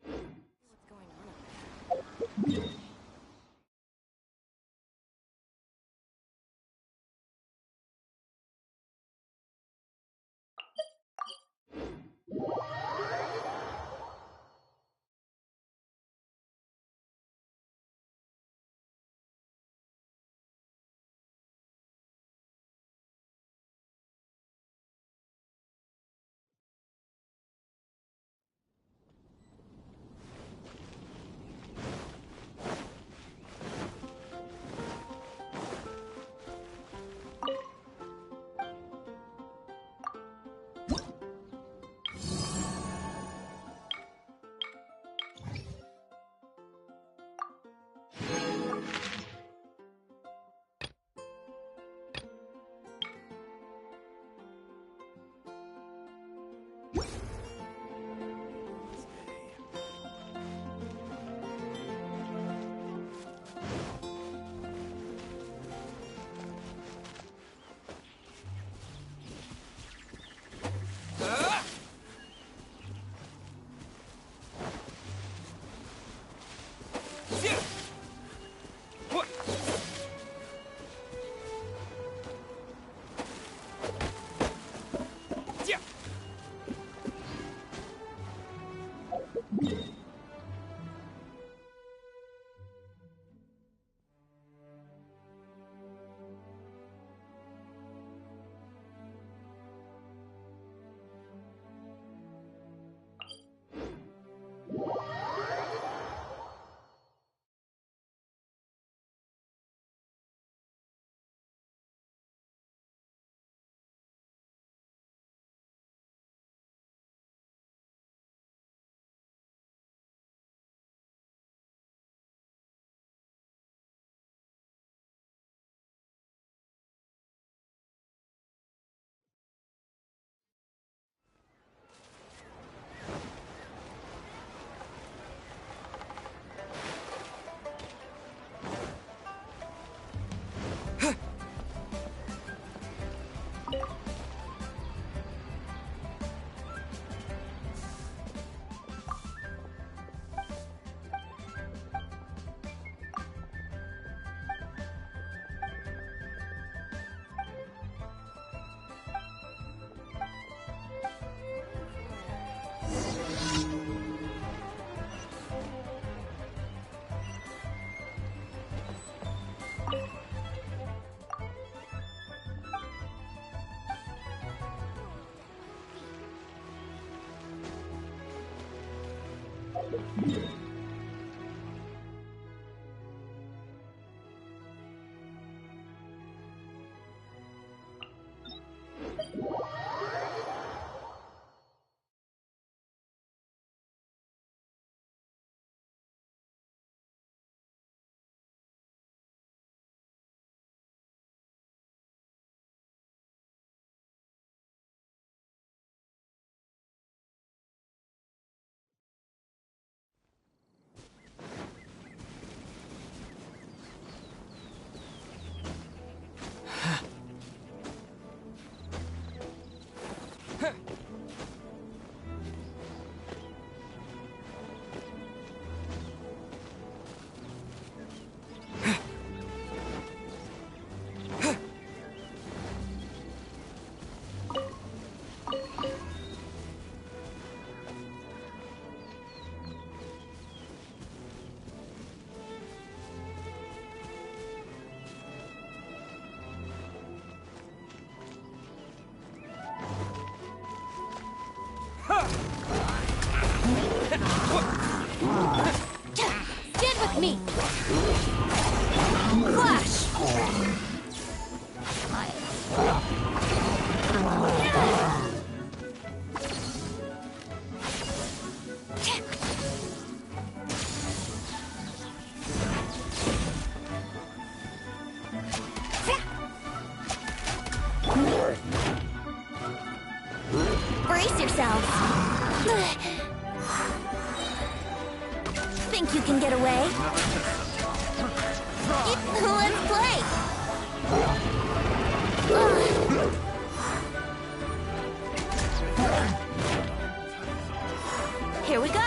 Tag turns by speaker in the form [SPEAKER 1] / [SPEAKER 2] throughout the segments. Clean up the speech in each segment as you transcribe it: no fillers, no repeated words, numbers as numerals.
[SPEAKER 1] What's going on up there?
[SPEAKER 2] Stand with me! Clash! Brace yourselves! Think you can get away? Let's play! Here we go!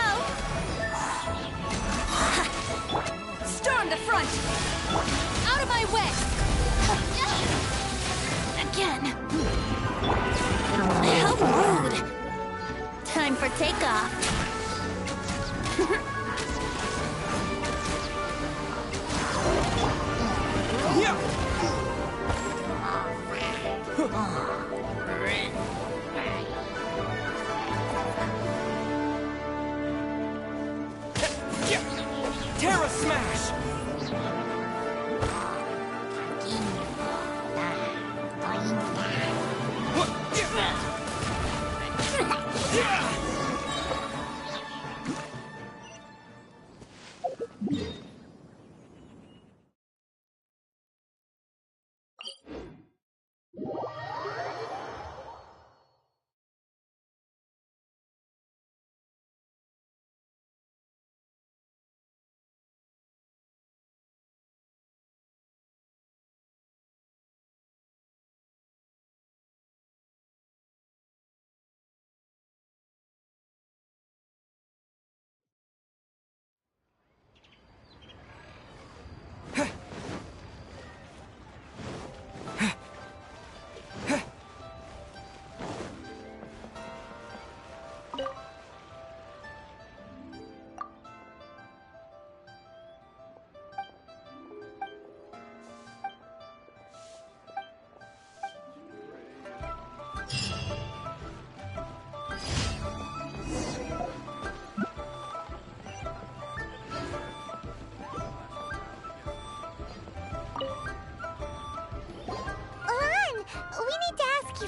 [SPEAKER 2] take off.
[SPEAKER 3] Terra Smash!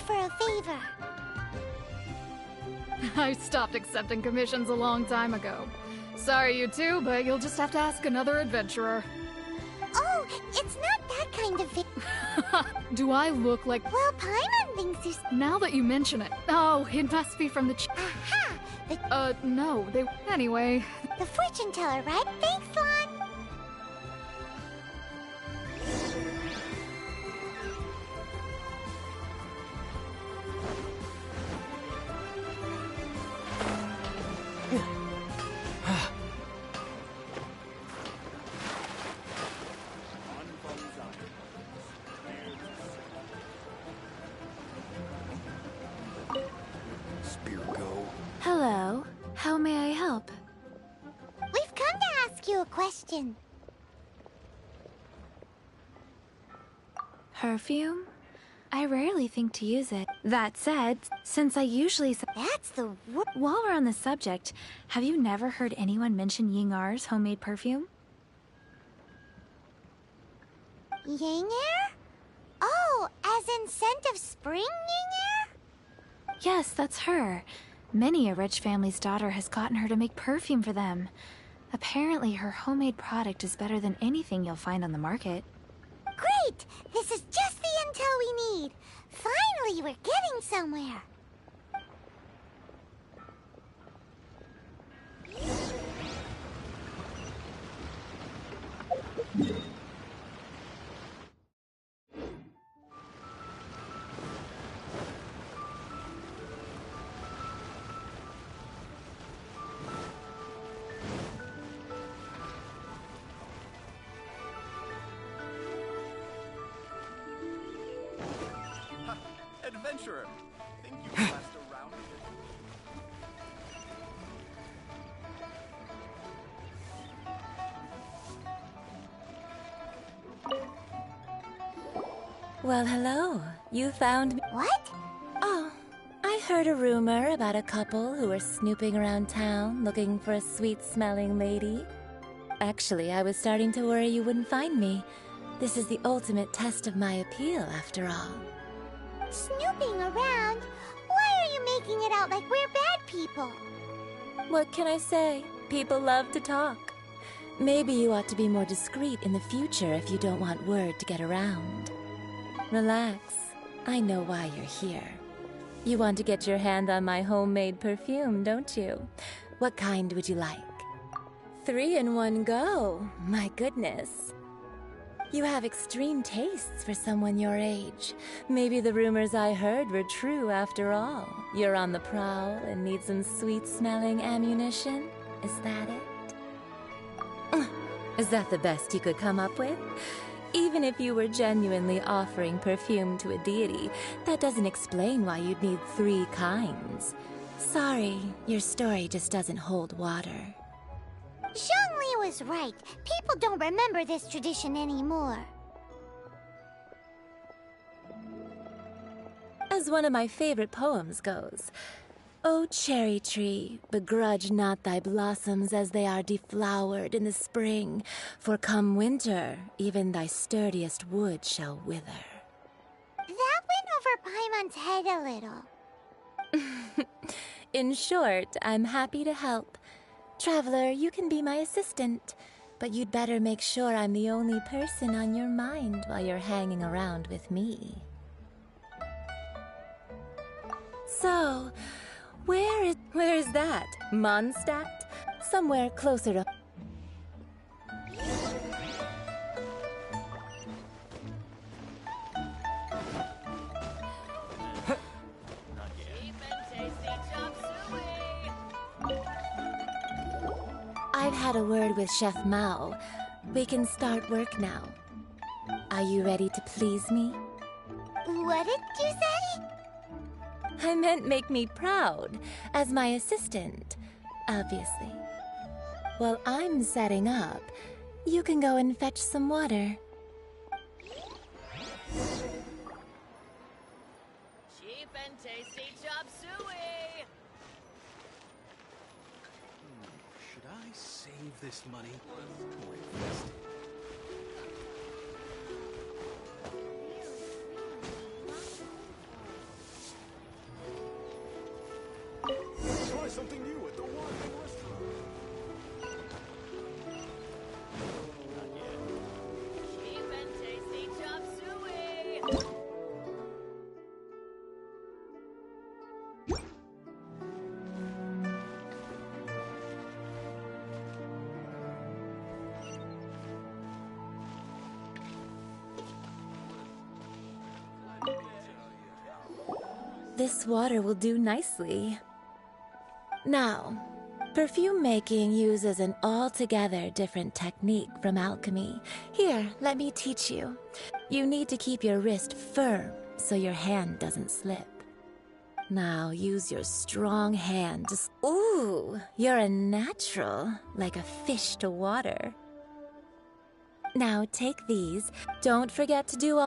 [SPEAKER 2] For a favor.
[SPEAKER 4] I stopped accepting commissions a long time ago. Sorry, you two, but you'll just have to ask another adventurer.
[SPEAKER 2] Oh, it's not that kind of favor.
[SPEAKER 4] Do I look like...
[SPEAKER 2] Well, Paimon thinks you're...
[SPEAKER 4] Now that you mention it. Oh, it must be from the
[SPEAKER 2] Aha!
[SPEAKER 4] No, they... Anyway.
[SPEAKER 2] The fortune teller, right? Thanks, Lon.
[SPEAKER 5] Hello. How may I help?
[SPEAKER 2] We've come to ask you a question.
[SPEAKER 5] Perfume? I rarely think to use it. That said, since I usually...
[SPEAKER 2] That's the word.
[SPEAKER 5] While we're on the subject, have you never heard anyone mention Yingar's homemade perfume?
[SPEAKER 2] Yinger? Oh, as in scent of spring, Yinger?
[SPEAKER 5] Yes, that's her. Many a rich family's daughter has gotten her to make perfume for them. Apparently, her homemade product is better than anything you'll find on the market.
[SPEAKER 2] Great! This is just the intel we need. Finally, we're getting somewhere.
[SPEAKER 3] Adventurer, think you can last around?
[SPEAKER 6] Well, hello. You found me.
[SPEAKER 2] What?
[SPEAKER 6] Oh, I heard a rumor about a couple who were snooping around town looking for a sweet-smelling lady. Actually, I was starting to worry you wouldn't find me. This is the ultimate test of my appeal, after all.
[SPEAKER 2] Snooping around? Why are you making it out like we're bad people?
[SPEAKER 6] What can I say? People love to talk. Maybe you ought to be more discreet in the future if you don't want word to get around. Relax. I know why you're here. You want to get your hand on my homemade perfume, don't you? What kind would you like? 3 in one go. My goodness. You have extreme tastes for someone your age. Maybe the rumors I heard were true after all. You're on the prowl and need some sweet-smelling ammunition? Is that it? Is that the best you could come up with? Even if you were genuinely offering perfume to a deity, that doesn't explain why you'd need 3 kinds. Sorry, your story just doesn't hold water.
[SPEAKER 2] Zhongli was right. People don't remember this tradition anymore.
[SPEAKER 6] As one of my favorite poems goes, "O cherry tree, begrudge not thy blossoms as they are deflowered in the spring, for come winter, even thy sturdiest wood shall wither."
[SPEAKER 2] That went over Paimon's head a little.
[SPEAKER 6] In short, I'm happy to help. Traveler, you can be my assistant, but you'd better make sure I'm the only person on your mind while you're hanging around with me. So, where is that? Mondstadt? Somewhere closer to... I've had a word with Chef Mao. We can start work now. Are you ready to please me?
[SPEAKER 2] What did you say?
[SPEAKER 6] I meant make me proud, as my assistant, obviously. While I'm setting up, you can go and fetch some water.
[SPEAKER 1] Cheap and tasty chop suey!
[SPEAKER 3] Should I save this money or invest it?
[SPEAKER 7] Try something new at the Wine Restaurant.
[SPEAKER 1] Cheap and tasty chop suey!
[SPEAKER 6] This water will do nicely. Now, perfume making uses an altogether different technique from alchemy. Here, let me teach you. You need to keep your wrist firm so your hand doesn't slip. Now, use your strong hand to... Ooh, you're a natural, like a fish to water. Now, take these. Don't forget to do all...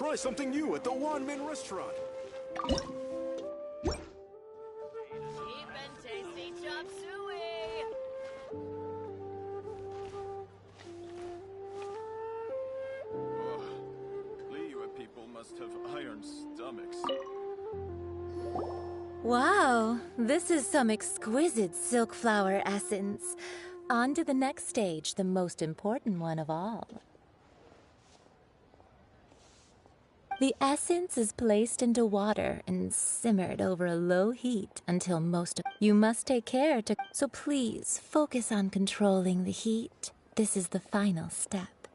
[SPEAKER 7] Try something new at the One-Man Restaurant.
[SPEAKER 1] Cheap and tasty chop suey.
[SPEAKER 7] Liyue people must have iron stomachs.
[SPEAKER 6] Wow, this is some exquisite silk flower essence. On to the next stage, the most important one of all. The essence is placed into water and simmered over a low heat until most of you must take care to. So please focus on controlling the heat. This is the final step.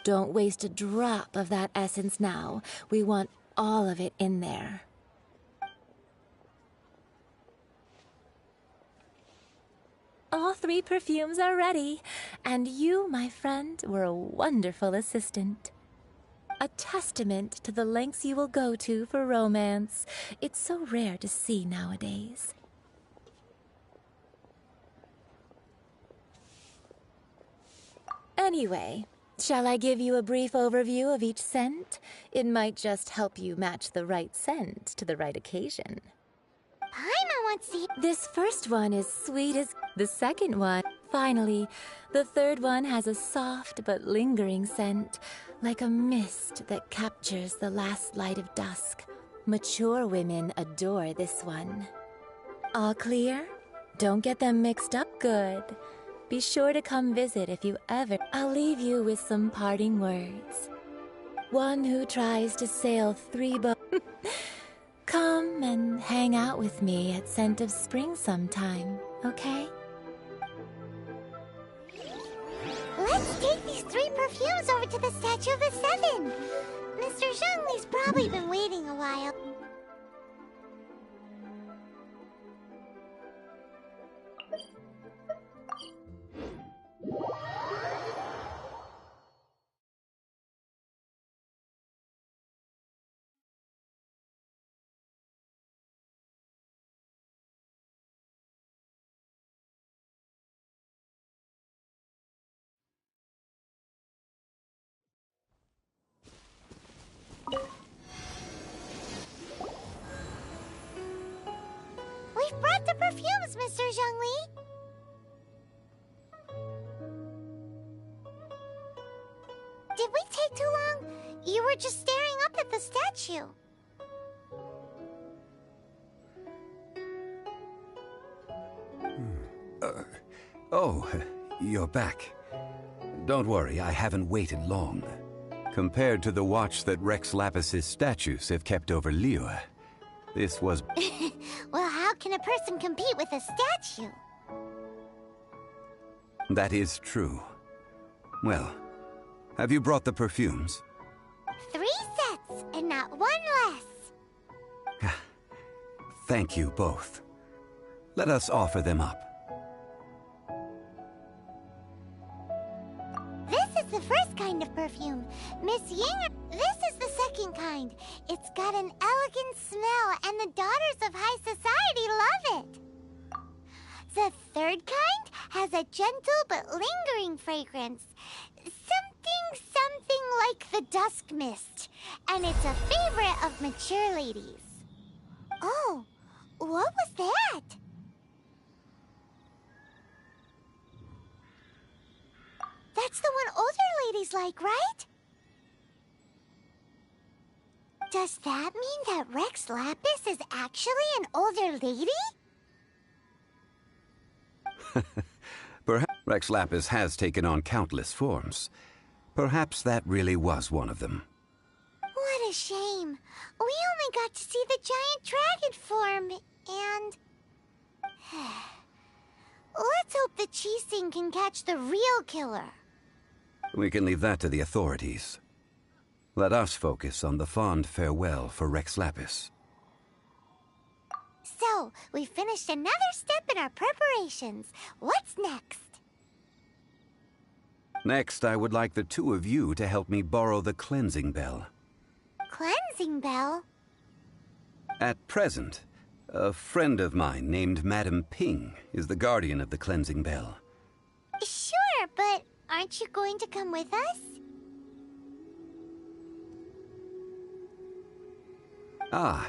[SPEAKER 6] Don't waste a drop of that essence now. We want all of it in there. All 3 perfumes are ready, and you, my friend, were a wonderful assistant. A testament to the lengths you will go to for romance. It's so rare to see nowadays. Anyway, shall I give you a brief overview of each scent? It might just help you match the right scent to the right occasion.
[SPEAKER 2] Paimon wants to...
[SPEAKER 6] This first one is sweet as the second one. Finally, the third one has a soft but lingering scent, like a mist that captures the last light of dusk. Mature women adore this one. All clear? Don't get them mixed up good. Be sure to come visit if you ever... I'll leave you with some parting words. One who tries to sail 3 boats... Come and hang out with me at Scent of Spring sometime, okay?
[SPEAKER 2] Let's take these 3 perfumes over to the Statue of the Seven. Mr. Zhongli's probably been waiting a while. We've brought the perfumes, Mr. Zhongli. Did we take too long? You were just staring up at the statue.
[SPEAKER 8] Oh, you're back. Don't worry, I haven't waited long. Compared to the watch that Rex Lapis's statues have kept over Liyue, this was...
[SPEAKER 2] Well, how can a person compete with a statue?
[SPEAKER 8] That is true. Well, have you brought the perfumes?
[SPEAKER 2] 3 sets, and not 1 less.
[SPEAKER 8] Thank you both. Let us offer them up.
[SPEAKER 2] This is the first kind of perfume. Miss Ying, this is the second kind. It's got an elegant smell, and the daughters of high society love it. The third kind has a gentle but lingering fragrance. Something like the dusk mist. And it's a favorite of mature ladies. Oh, what was that? That's the one older ladies like, right? Does that mean that Rex Lapis is actually an older lady?
[SPEAKER 8] Perhaps Rex Lapis has taken on countless forms. Perhaps that really was one of them.
[SPEAKER 2] What a shame. We only got to see the giant dragon form, and... Let's hope the Qixing can catch the real killer.
[SPEAKER 8] We can leave that to the authorities. Let us focus on the fond farewell for Rex Lapis.
[SPEAKER 2] So, we finished another step in our preparations. What's next?
[SPEAKER 8] Next, I would like the 2 of you to help me borrow the cleansing bell.
[SPEAKER 2] Cleansing bell?
[SPEAKER 8] At present, a friend of mine named Madam Ping is the guardian of the cleansing bell.
[SPEAKER 2] Sure, but aren't you going to come with us?
[SPEAKER 8] Ah,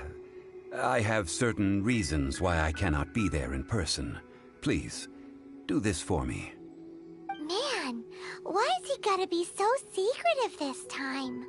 [SPEAKER 8] I have certain reasons why I cannot be there in person. Please, do this for me.
[SPEAKER 2] Man, why's he gotta be so secretive this time?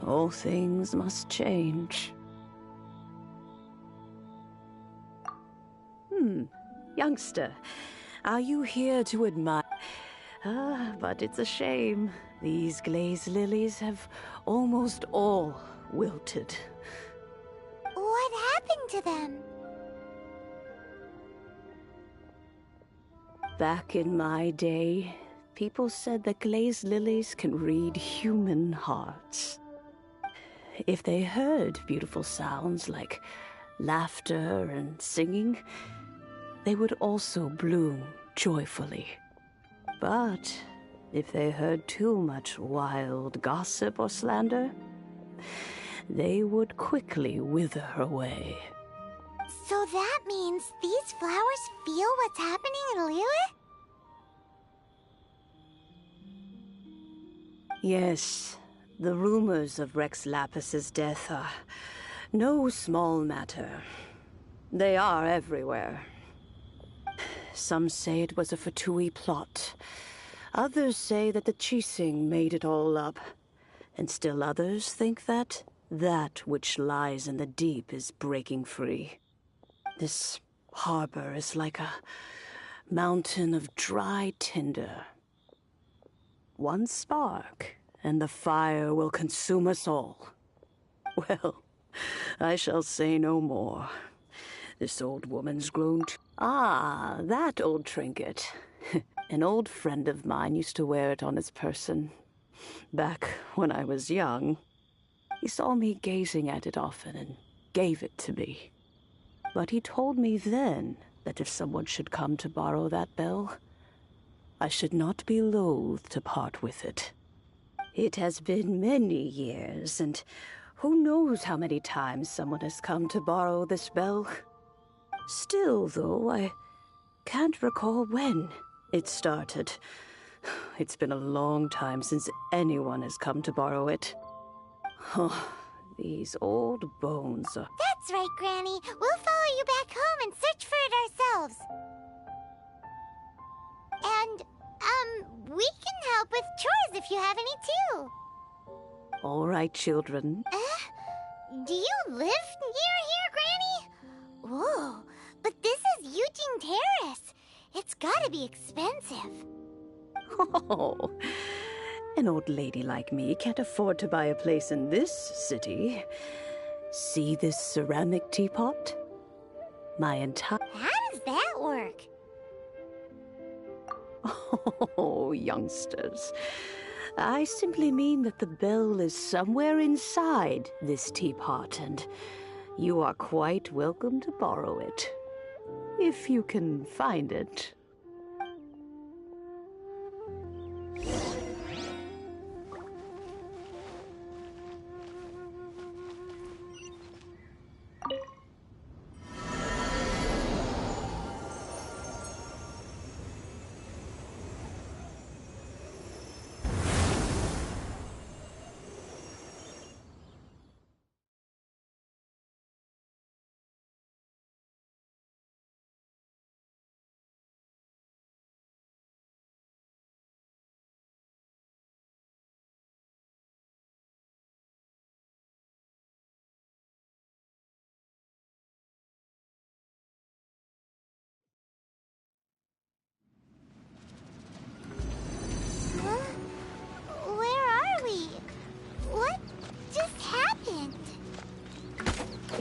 [SPEAKER 9] All things must change. Youngster, are you here to admire? But it's a shame. These glazed lilies have almost all wilted.
[SPEAKER 2] What happened to them?
[SPEAKER 9] Back in my day, people said that glazed lilies can read human hearts. If they heard beautiful sounds like laughter and singing, they would also bloom joyfully. But if they heard too much wild gossip or slander, they would quickly wither away.
[SPEAKER 2] So that means these flowers feel what's happening in Liyue?
[SPEAKER 9] Yes, the rumors of Rex Lapis's death are no small matter. They are everywhere. Some say it was a Fatui plot. Others say that the Chising made it all up. And still others think that which lies in the deep is breaking free. This harbor is like a mountain of dry tinder. One spark, and the fire will consume us all. Well, I shall say no more. This old woman's grown too... Ah, that old trinket. An old friend of mine used to wear it on his person. Back when I was young, he saw me gazing at it often and gave it to me. But he told me then that if someone should come to borrow that bell, I should not be loath to part with it. It has been many years, and who knows how many times someone has come to borrow this bell. Still, though, I can't recall when it started. It's been a long time since anyone has come to borrow it. Oh, these old bones are...
[SPEAKER 2] That's right, Granny. We'll follow you back home and search for it ourselves. And, we can help with chores if you have any, too.
[SPEAKER 9] All right, children.
[SPEAKER 2] Do you live near here, Granny? Whoa, but this is Eugene Terrace. It's gotta be expensive.
[SPEAKER 9] Oh, an old lady like me can't afford to buy a place in this city. See this ceramic teapot? My entire...
[SPEAKER 2] How does that work?
[SPEAKER 9] Oh, youngsters. I simply mean that the bell is somewhere inside this teapot, and you are quite welcome to borrow it. If you can find it.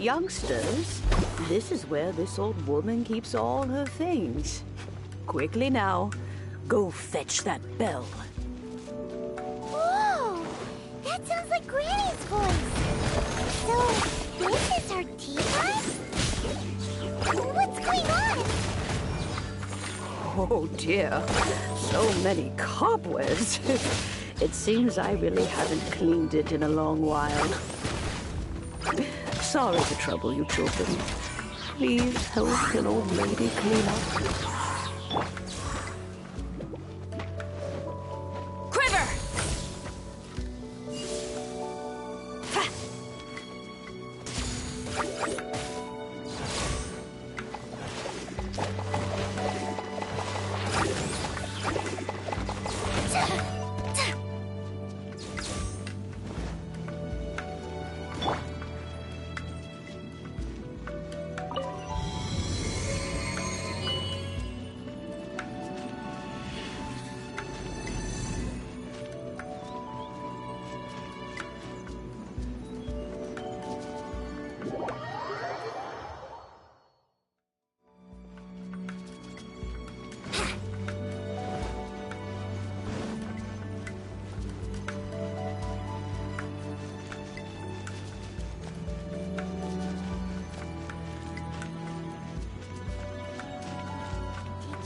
[SPEAKER 9] Youngsters, this is where this old woman keeps all her things. Quickly now, go fetch that bell.
[SPEAKER 2] Whoa! That sounds like Granny's voice. So, this is her teapot? What's going on?
[SPEAKER 9] Oh dear, so many cobwebs. It seems I really haven't cleaned it in a long while. Sorry to trouble you children. Please help an old lady clean up.
[SPEAKER 5] Quiver!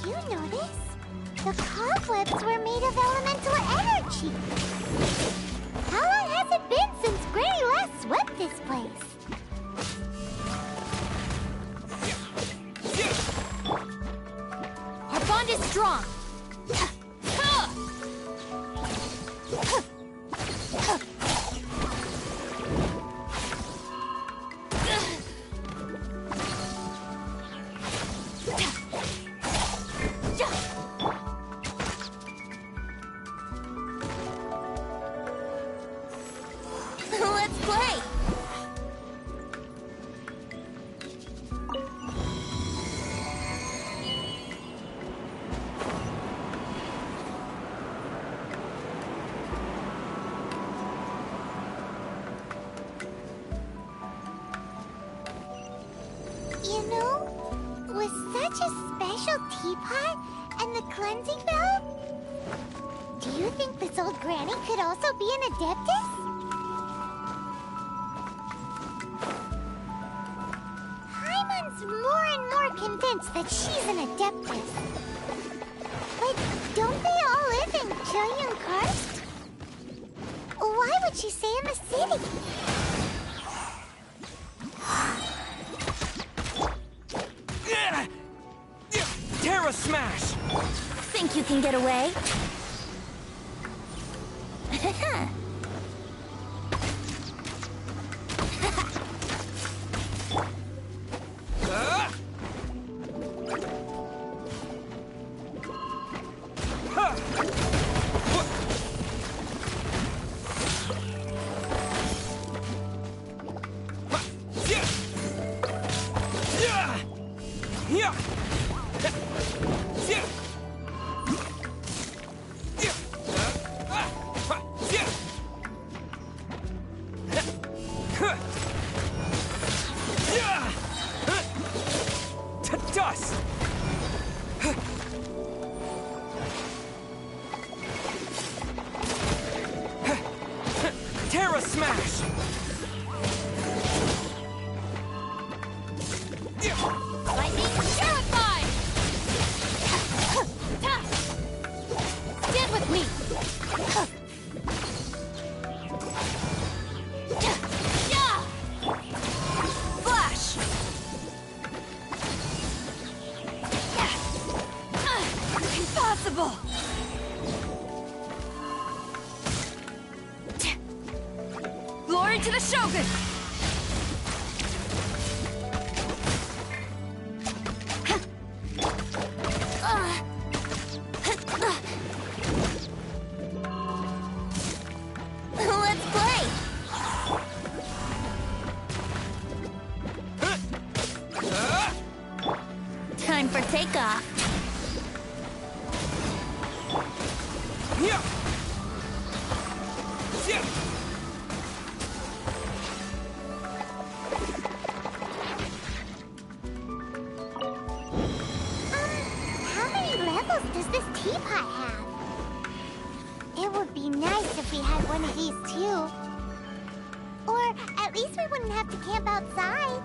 [SPEAKER 2] Did you notice? The cobwebs were made of elemental energy. How long has it been since Granny last swept this place?
[SPEAKER 5] Our bond is strong.
[SPEAKER 6] Let's play!
[SPEAKER 2] You know, with such a special teapot and the cleansing bell, do you think this old granny could also be an adeptus? Paimon's more and more convinced that she's an adeptus. But don't they all live in Julian Karst? Why would she stay in the city?
[SPEAKER 10] Terra Smash!
[SPEAKER 6] Think you can get away?
[SPEAKER 10] To dust! Terra Smash!
[SPEAKER 5] Lightning terrified! Stand with me! Flash! Impossible! Glory to the Shogun!
[SPEAKER 6] Let's play! Time for takeoff.
[SPEAKER 2] else does this teapot have? It would be nice if we had one of these too. Or at least we wouldn't have to camp outside.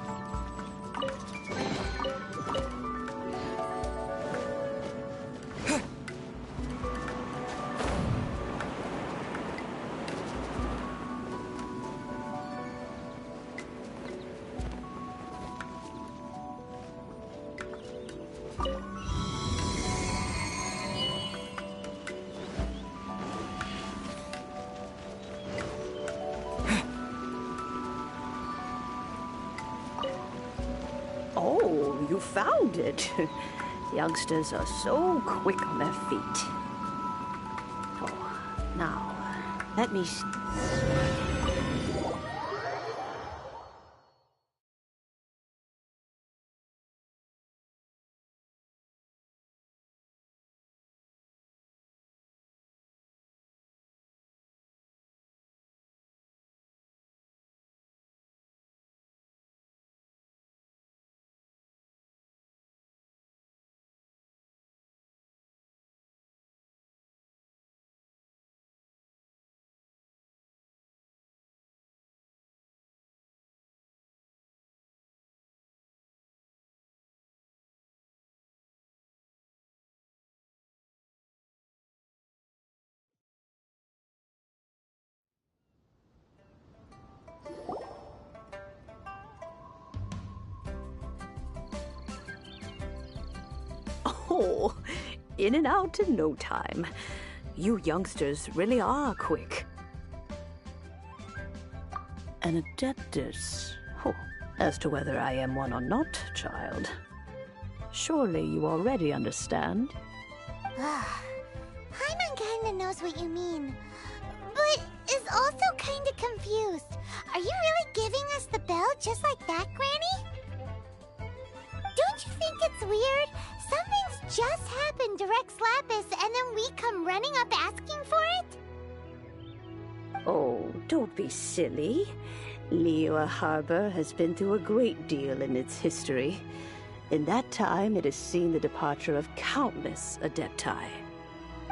[SPEAKER 9] Oh, you found it. Youngsters are so quick on their feet. Oh, now, let me... Oh, in and out in no time. You youngsters really are quick. An adeptus. Oh, as to whether I am one or not, child. Surely you already understand.
[SPEAKER 2] Paimon kinda knows what you mean, but is also kinda confused. Are you really giving us the bell just like that, Granny? Don't you think it's weird? Something's just happened to Rex Lapis and then we come running up asking for it?
[SPEAKER 9] Oh, don't be silly. Liyue Harbor has been through a great deal in its history. In that time, it has seen the departure of countless Adepti.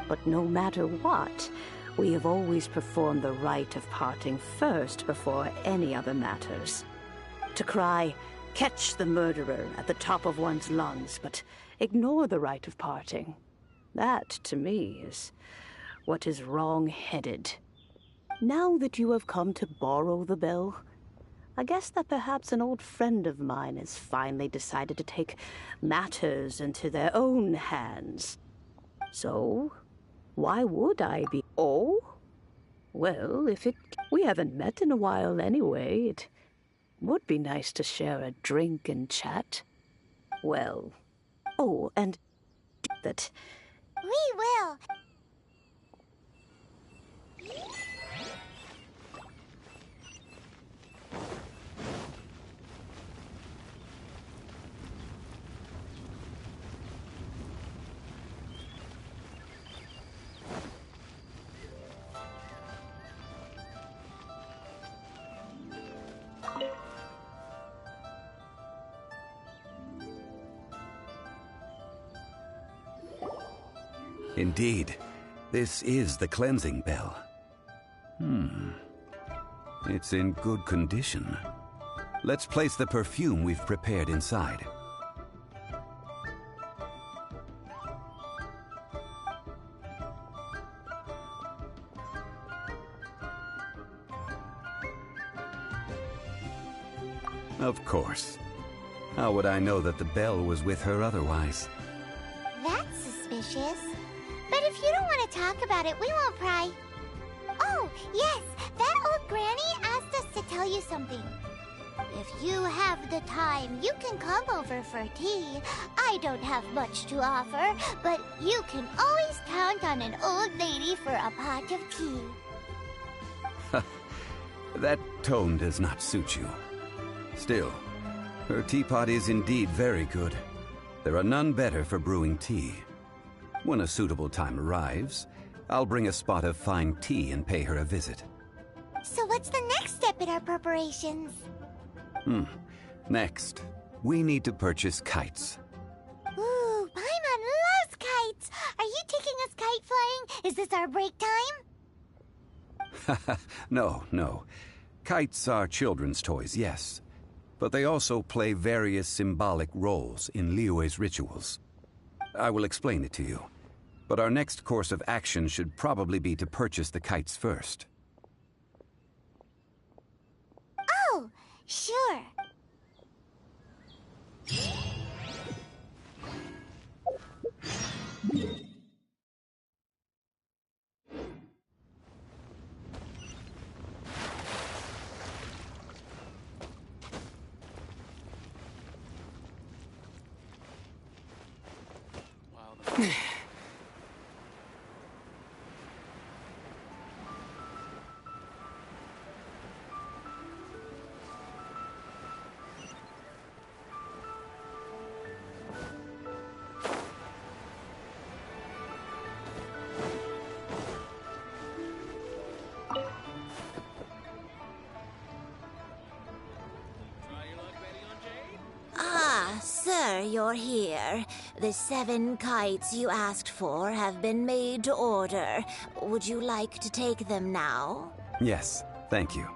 [SPEAKER 9] But no matter what, we have always performed the rite of parting first before any other matters. To cry, "Catch the murderer," at the top of one's lungs, but ignore the rite of parting. That, to me, is what is wrong-headed. Now that you have come to borrow the bell, I guess that perhaps an old friend of mine has finally decided to take matters into their own hands. So, why would I be... Oh? Well, we haven't met in a while anyway. It would be nice to share a drink and chat. Well... Oh, and... that...
[SPEAKER 2] We will.
[SPEAKER 8] Indeed, this is the cleansing bell. It's in good condition. Let's place the perfume we've prepared inside. Of course. How would I know that the bell was with her otherwise?
[SPEAKER 2] That's suspicious. But if you don't want to talk about it, we won't pry. Oh, yes, that old granny asked us to tell you something. If you have the time, you can come over for tea. I don't have much to offer, but you can always count on an old lady for a pot of tea.
[SPEAKER 8] That tone does not suit you. Still, her teapot is indeed very good. There are none better for brewing tea. When a suitable time arrives, I'll bring a spot of fine tea and pay her a visit.
[SPEAKER 2] So what's the next step in our preparations?
[SPEAKER 8] Next, we need to purchase kites.
[SPEAKER 2] Ooh, Paimon loves kites! Is this our break time?
[SPEAKER 8] No, no. Kites are children's toys, yes. But they also play various symbolic roles in Liyue's rituals. I will explain it to you. But our next course of action should probably be to purchase the kites first.
[SPEAKER 2] Oh, sure.
[SPEAKER 11] Sir, you're here. The 7 kites you asked for have been made to order. Would you like to take them now?
[SPEAKER 8] Yes, thank you.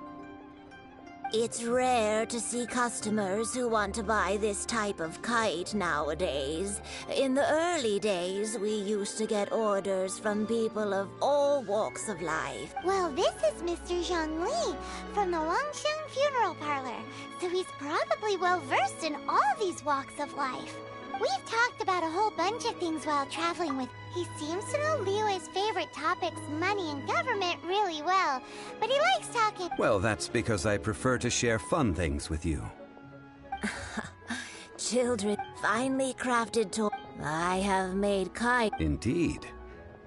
[SPEAKER 11] It's rare to see customers who want to buy this type of kite nowadays. In the early days, we used to get orders from people of all walks of life.
[SPEAKER 2] Well, this is Mr. Zhongli from the Wangsheng Funeral Parlor, so he's probably well-versed in all these walks of life. We've talked about a whole bunch of things while traveling with. He seems to know Liyue's favorite topics, money and government, really well, but he likes talking.
[SPEAKER 8] Well, that's because I prefer to share fun things with you.
[SPEAKER 11] Children, finely crafted toys. I have made kites.
[SPEAKER 8] Indeed.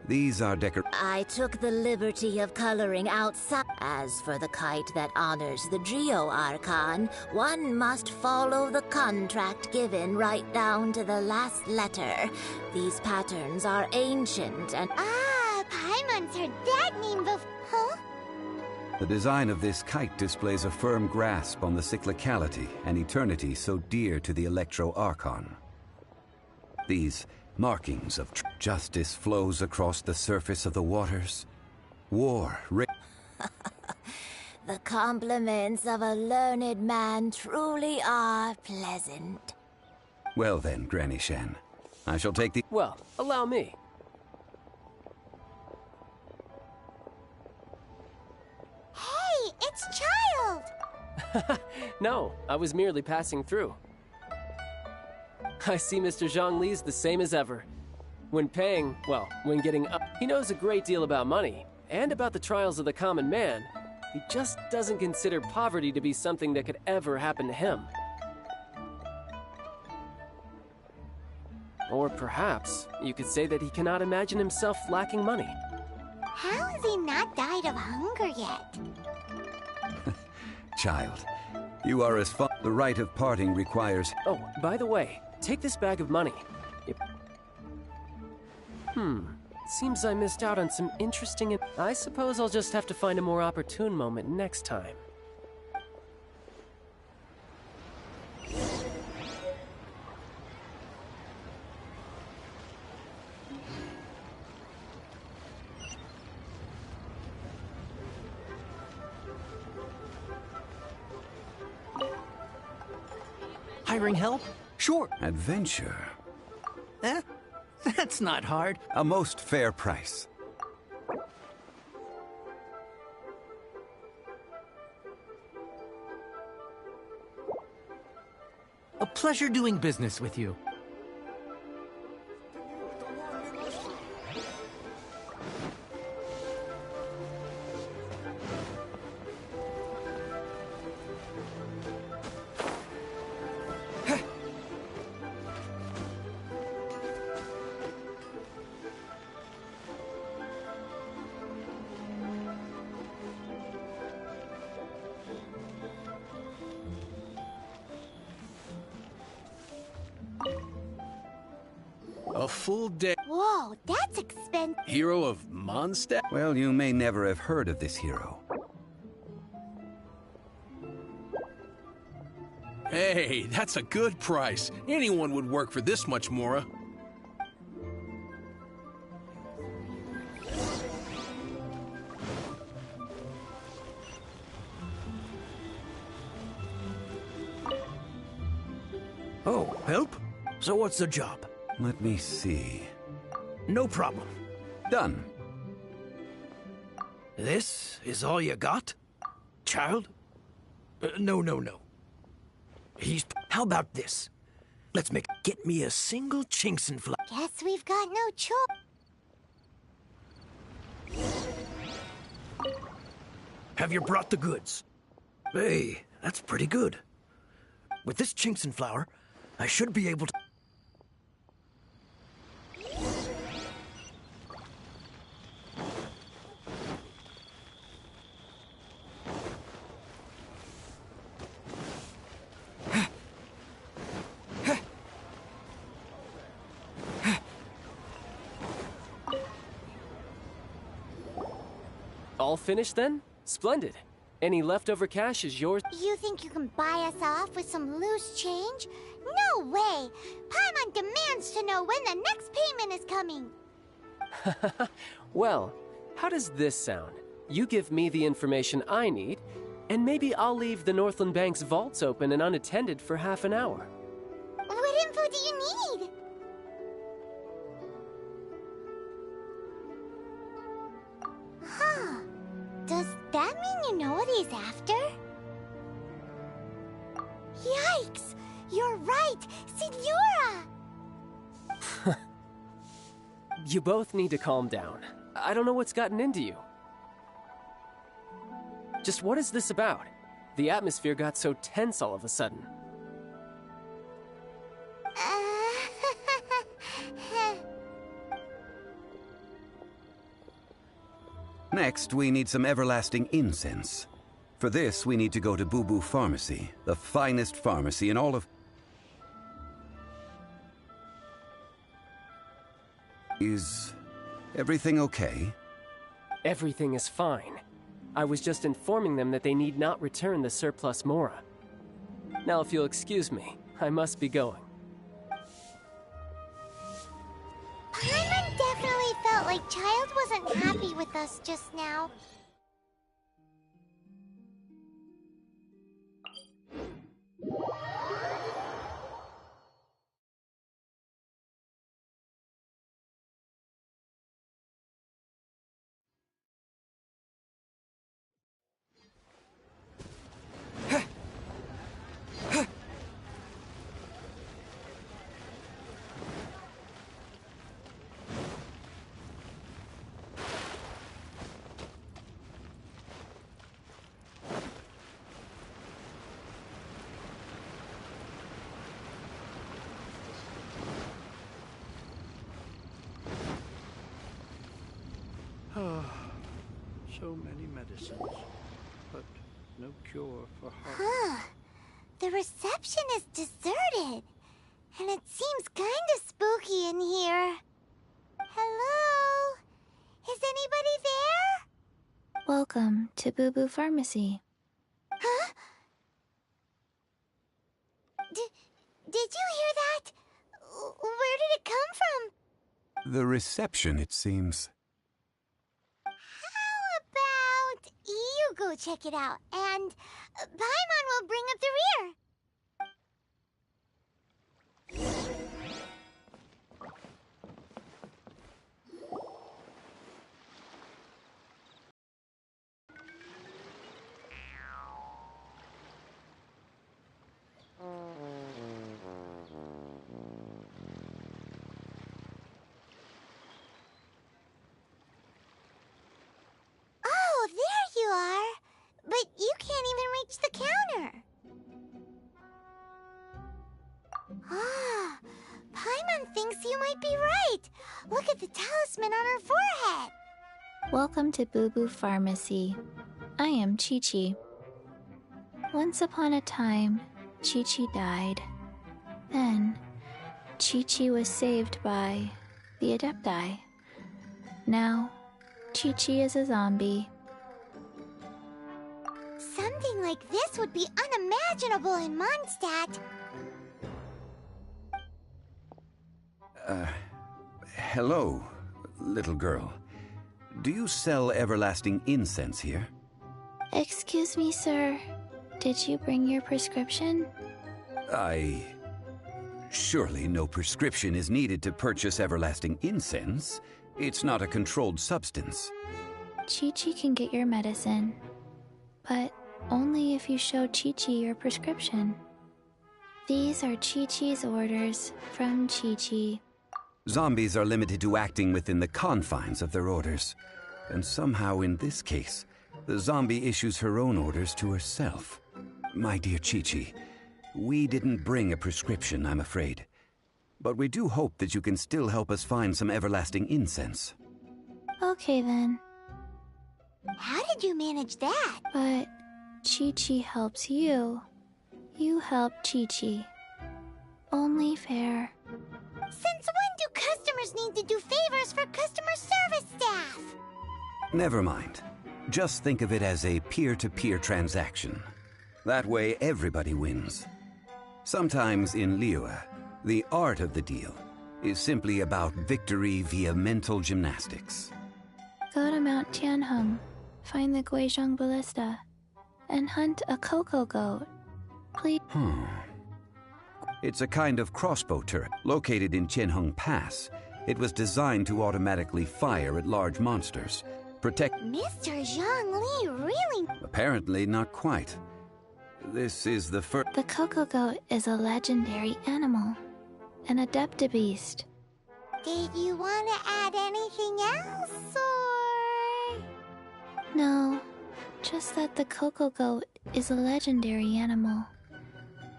[SPEAKER 8] These are
[SPEAKER 11] I took the liberty of coloring outside. As for the kite that honors the Geo Archon, one must follow the contract given right down to the last letter. These patterns are ancient and...
[SPEAKER 2] Ah, Paimon's heard that name before. Huh?
[SPEAKER 8] The design of this kite displays a firm grasp on the cyclicality and eternity so dear to the Electro Archon. These markings of justice flows across the surface of the waters. War,
[SPEAKER 11] The compliments of a learned man truly are pleasant.
[SPEAKER 8] Well then, Granny Shan, I shall take the...
[SPEAKER 10] Well, allow me.
[SPEAKER 2] Hey, it's Child!
[SPEAKER 10] No, I was merely passing through. I see Mr. Zhongli's the same as ever. When paying, well, when getting up, he knows a great deal about money, and about the trials of the common man. He just doesn't consider poverty to be something that could ever happen to him. Or perhaps, you could say that he cannot imagine himself lacking money.
[SPEAKER 2] How has he not died of hunger yet?
[SPEAKER 8] Child, you are as far... The rite of parting requires...
[SPEAKER 10] Oh, by the way, take this bag of money. Seems I missed out on some interesting... I suppose I'll just have to find a more opportune moment next time.
[SPEAKER 3] Hiring help? Sure.
[SPEAKER 8] Adventure.
[SPEAKER 3] Eh? That's not hard.
[SPEAKER 8] A most fair price.
[SPEAKER 3] A pleasure doing business with you. A full day.
[SPEAKER 2] Whoa, that's expensive.
[SPEAKER 3] Hero of Mondstadt?
[SPEAKER 8] Well, you may never have heard of this hero.
[SPEAKER 3] Hey, that's a good price. Anyone would work for this much, Mora. Oh, help? So what's the job?
[SPEAKER 8] Let me see.
[SPEAKER 3] No problem.
[SPEAKER 8] Done.
[SPEAKER 3] This is all you got? Child? No. How about this? Get me a single chinks and
[SPEAKER 2] Guess we've got no choice.
[SPEAKER 3] Have you brought the goods? Hey, that's pretty good. With this chinks and flour, I should be able to...
[SPEAKER 10] All finished then? Splendid. Any leftover cash is yours.
[SPEAKER 2] You think you can buy us off with some loose change? No way! Paimon demands to know when the next payment is coming.
[SPEAKER 10] Well, how does this sound? You give me the information I need, and maybe I'll leave the Northland Bank's vaults open and unattended for half an hour.
[SPEAKER 2] What info do you need? Huh. Does that mean you know what he's after? Yikes! You're right! Signora!
[SPEAKER 10] You both need to calm down. I don't know what's gotten into you. Just what is this about? The atmosphere got so tense all of a sudden.
[SPEAKER 8] Next, we need some everlasting incense. For this, we need to go to Boo Boo Pharmacy, the finest pharmacy in all of... Is everything okay?
[SPEAKER 10] Everything is fine. I was just informing them that they need not return the surplus Mora. Now, if you'll excuse me, I must be going.
[SPEAKER 2] Paimon definitely felt like Child wasn't happy with us just now.
[SPEAKER 3] So many medicines, but no cure for heart.
[SPEAKER 2] Huh. The reception is deserted. And it seems kinda spooky in here. Hello? Is anybody there?
[SPEAKER 5] Welcome to Boo Boo Pharmacy.
[SPEAKER 2] Huh? Did you hear that? Where did it come from?
[SPEAKER 8] The reception, it seems.
[SPEAKER 2] How about you go check it out, and Paimon will bring up the rear. Oh, there you are. But you can't even reach the counter. Ah, Paimon thinks you might be right. Look at the talisman on her forehead.
[SPEAKER 5] Welcome to Boo Boo Pharmacy. I am Chi-Chi. Once upon a time, Chi-Chi died. Then, Chi-Chi was saved by the Adepti. Now, Chi-Chi is a zombie.
[SPEAKER 2] Something like this would be unimaginable in Mondstadt.
[SPEAKER 8] Hello, little girl. Do you sell everlasting incense here?
[SPEAKER 5] Excuse me, sir. Did you bring your prescription?
[SPEAKER 8] Surely no prescription is needed to purchase everlasting incense. It's not a controlled substance.
[SPEAKER 5] Chi-Chi can get your medicine, but only if you show Chi-Chi your prescription. These are Chi-Chi's orders from Chi-Chi.
[SPEAKER 8] Zombies are limited to acting within the confines of their orders. And somehow in this case, the zombie issues her own orders to herself. My dear Chi-Chi, we didn't bring a prescription, I'm afraid. But we do hope that you can still help us find some everlasting incense.
[SPEAKER 5] Okay then.
[SPEAKER 2] How did you manage that?
[SPEAKER 5] But Chi-Chi helps you. You help Chi-Chi. Only fair.
[SPEAKER 2] Since when do customers need to do favors for customer service staff?
[SPEAKER 8] Never mind. Just think of it as a peer-to-peer transaction. That way everybody wins. Sometimes in Liyue, the art of the deal is simply about victory via mental gymnastics.
[SPEAKER 5] Go to Mount Tianheng, find the Guizhong Ballista, and hunt a cocoa goat. Please.
[SPEAKER 8] It's a kind of crossbow turret located in Tianheng Pass. It was designed to automatically fire at large monsters.
[SPEAKER 2] Mr. Zhongli really...
[SPEAKER 8] Apparently not quite. This is the first...
[SPEAKER 5] The cocoa goat is a legendary animal. An adeptabeast.
[SPEAKER 2] Did you want to add anything else, or...?
[SPEAKER 5] No, just that the cocoa goat is a legendary animal.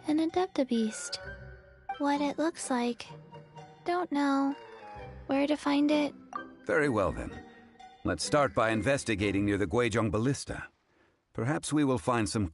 [SPEAKER 5] An adeptabeast. What it looks like. Don't know. Where to find it?
[SPEAKER 8] Very well then. Let's start by investigating near the Guizhong Ballista. Perhaps we will find some...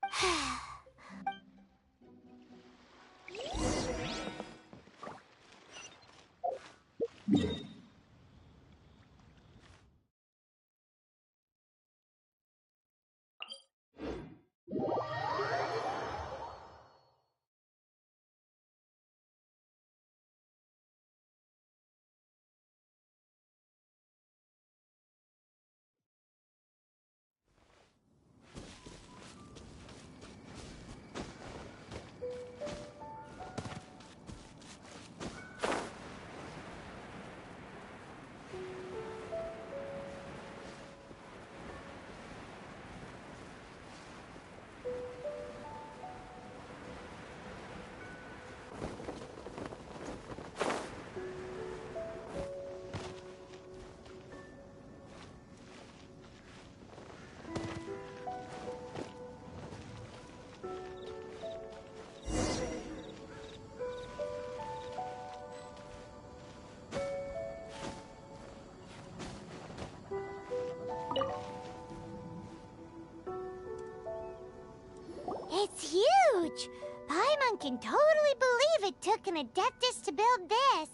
[SPEAKER 2] It's huge! Paimon can totally believe it took an Adeptus to build this.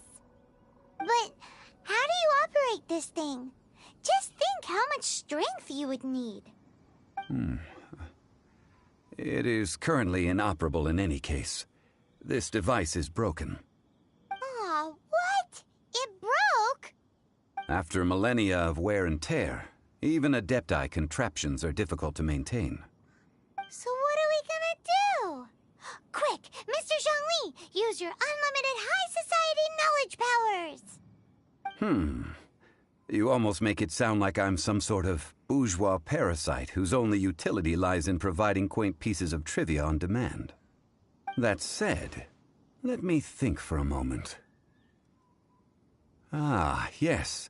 [SPEAKER 2] But how do you operate this thing? Just think how much strength you would need.
[SPEAKER 8] It is currently inoperable in any case. This device is broken.
[SPEAKER 2] Aw, what? It broke?
[SPEAKER 8] After millennia of wear and tear, even Adepti contraptions are difficult to maintain.
[SPEAKER 2] So what are we gonna do? Quick, Mr. Zhongli, use your unlimited high society knowledge powers!
[SPEAKER 8] You almost make it sound like I'm some sort of bourgeois parasite whose only utility lies in providing quaint pieces of trivia on demand. That said, let me think for a moment. Ah, yes.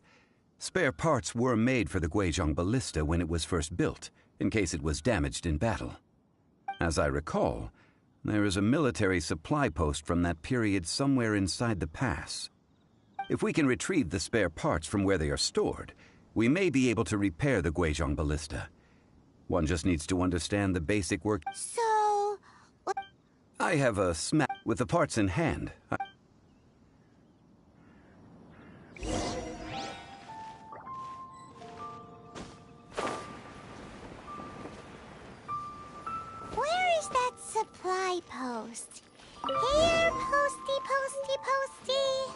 [SPEAKER 8] Spare parts were made for the Guizhong Ballista when it was first built, in case it was damaged in battle. As I recall, there is a military supply post from that period somewhere inside the pass. If we can retrieve the spare parts from where they are stored, we may be able to repair the Guizhong Ballista. One just needs to understand the basic work.
[SPEAKER 2] So...
[SPEAKER 8] I have a smack with the parts in hand.
[SPEAKER 2] Where is that supply post? Here, posty, posty, posty.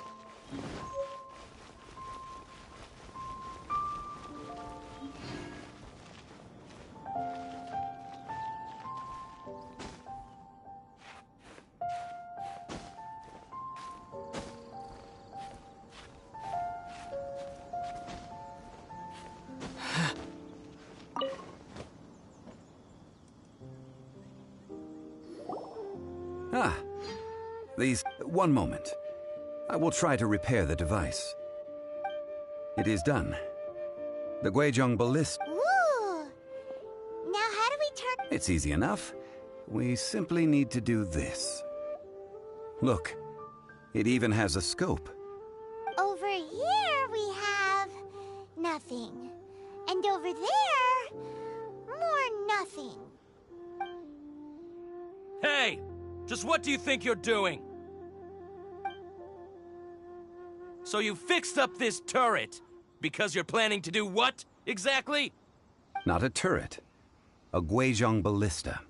[SPEAKER 8] These... One moment. I will try to repair the device. It is done. The Guizhong Ballista...
[SPEAKER 2] Ooh! Now how do we turn...
[SPEAKER 8] It's easy enough. We simply need to do this. Look, it even has a scope.
[SPEAKER 2] Over here we have... nothing. And over there... more nothing.
[SPEAKER 12] Hey! Just what do you think you're doing? So you fixed up this turret because you're planning to do what, exactly?
[SPEAKER 8] Not a turret. A Guizhong Ballista.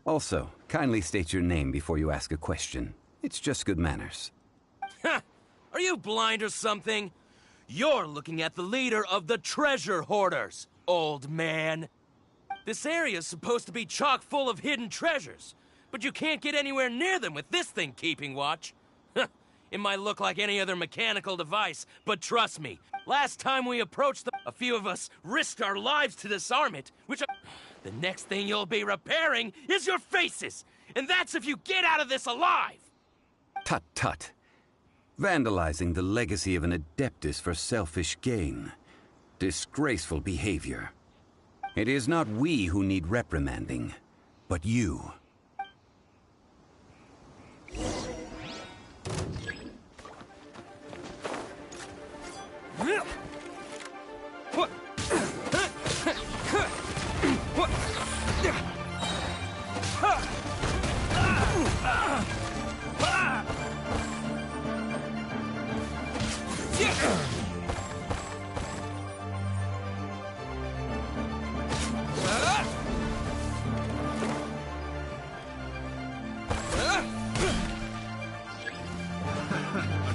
[SPEAKER 8] Also, kindly state your name before you ask a question. It's just good manners.
[SPEAKER 12] Ha! Are you blind or something? You're looking at the leader of the treasure hoarders, old man. This area's supposed to be chock full of hidden treasures, but you can't get anywhere near them with this thing keeping watch. It might look like any other mechanical device, but trust me, last time we approached them, a few of us risked our lives to disarm it, which... The next thing you'll be repairing is your faces! And that's if you get out of this alive!
[SPEAKER 8] Tut tut. Vandalizing the legacy of an Adeptus for selfish gain. Disgraceful behavior. It is not we who need reprimanding, but you.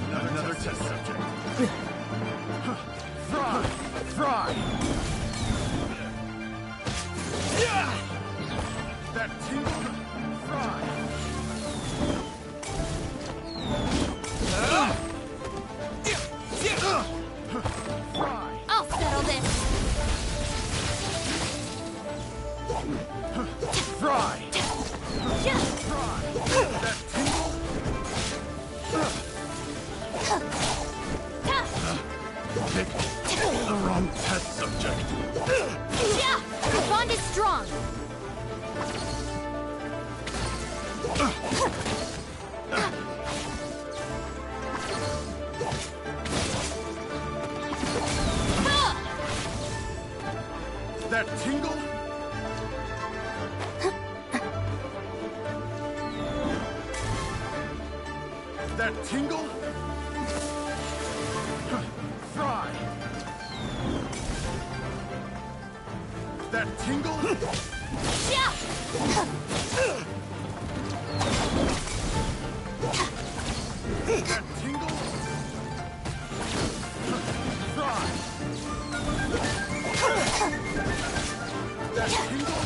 [SPEAKER 7] Another test subject. Fry! That tingle? Fry!
[SPEAKER 11] I'll settle this.
[SPEAKER 7] Fry! That tingle? Pick the wrong test subject.
[SPEAKER 11] Yeah! The bond is strong.
[SPEAKER 7] That tingle? That tingle? Fry! That tingle?
[SPEAKER 11] Yeah!
[SPEAKER 7] That tingle? Fry! That tingle?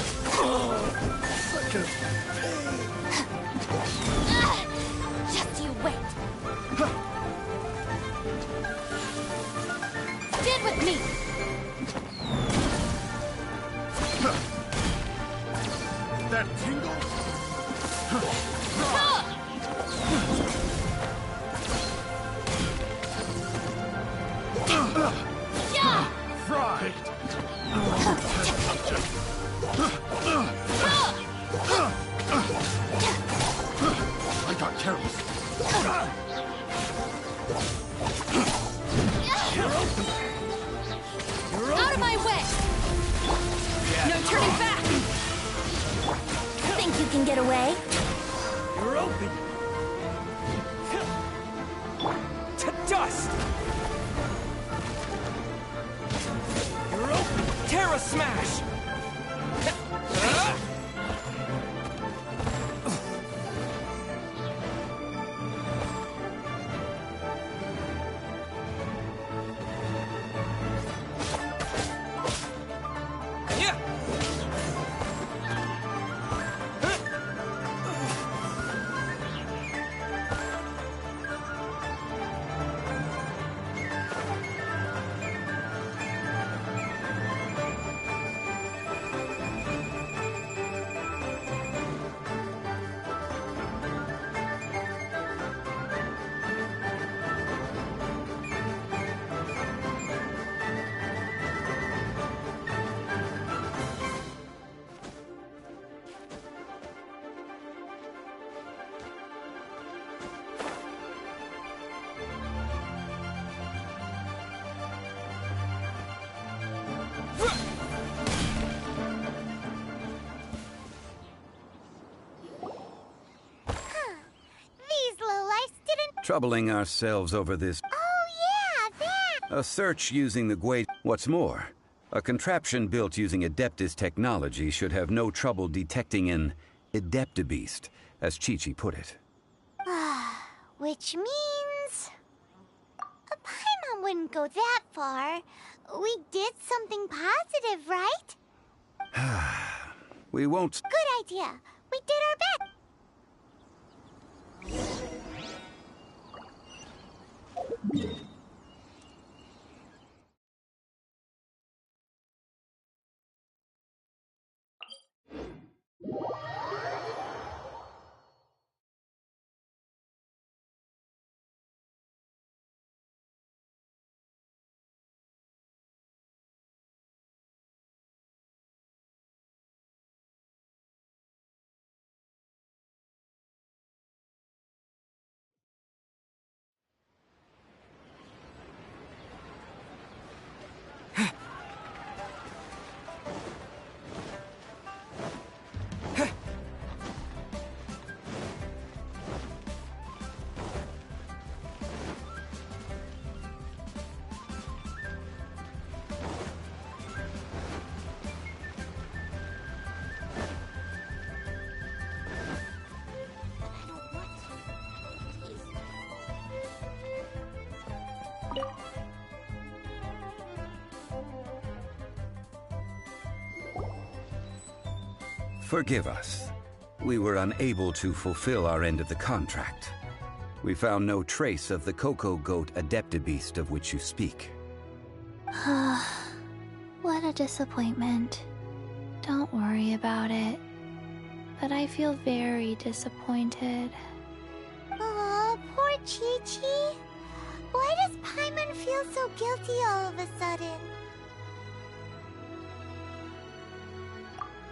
[SPEAKER 7] Such a
[SPEAKER 11] Just you wait. Stand with me.
[SPEAKER 7] That tingle?
[SPEAKER 11] Yeah!
[SPEAKER 7] Fry! Test subject. I got careless.
[SPEAKER 11] Out of my way! No turning back! Think you can get away?
[SPEAKER 12] You're open! To dust! You're open! Terra Smash!
[SPEAKER 8] troubling ourselves over this.
[SPEAKER 2] Oh yeah, that!
[SPEAKER 8] A search using the Gwei. What's more, a contraption built using Adeptus technology should have no trouble detecting an Adeptabeast, as Chi-Chi put it.
[SPEAKER 2] Which means... Paimon wouldn't go that far. We did something positive, right?
[SPEAKER 8] We won't...
[SPEAKER 2] Good idea. We did our best.
[SPEAKER 8] Forgive us. We were unable to fulfill our end of the contract. We found no trace of the Cocoa Goat Adeptabeast of which you speak.
[SPEAKER 5] What a disappointment. Don't worry about it. But I feel very disappointed.
[SPEAKER 2] Aw, poor Chi-Chi. Why does Paimon feel so guilty all of a sudden?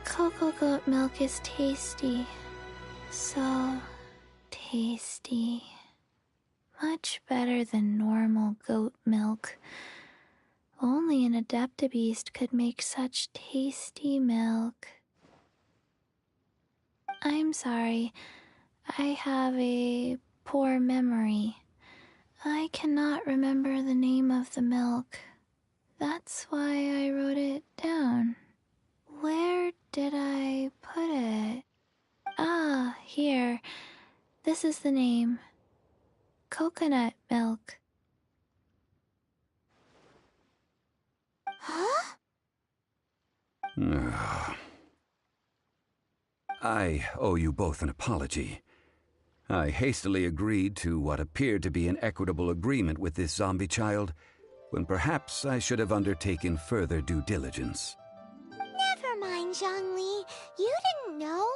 [SPEAKER 5] Cocoa goat milk is tasty. So tasty. Much better than normal goat milk. Only an Adeptabeast could make such tasty milk. I'm sorry. I have a poor memory. I cannot remember the name of the milk. That's why I wrote it down. Where did I put it? Ah, here. This is the name. Coconut milk.
[SPEAKER 2] Huh?
[SPEAKER 8] I owe you both an apology. I hastily agreed to what appeared to be an equitable agreement with this zombie child, when perhaps I should have undertaken further due diligence.
[SPEAKER 2] Never mind, Zhongli. You didn't know.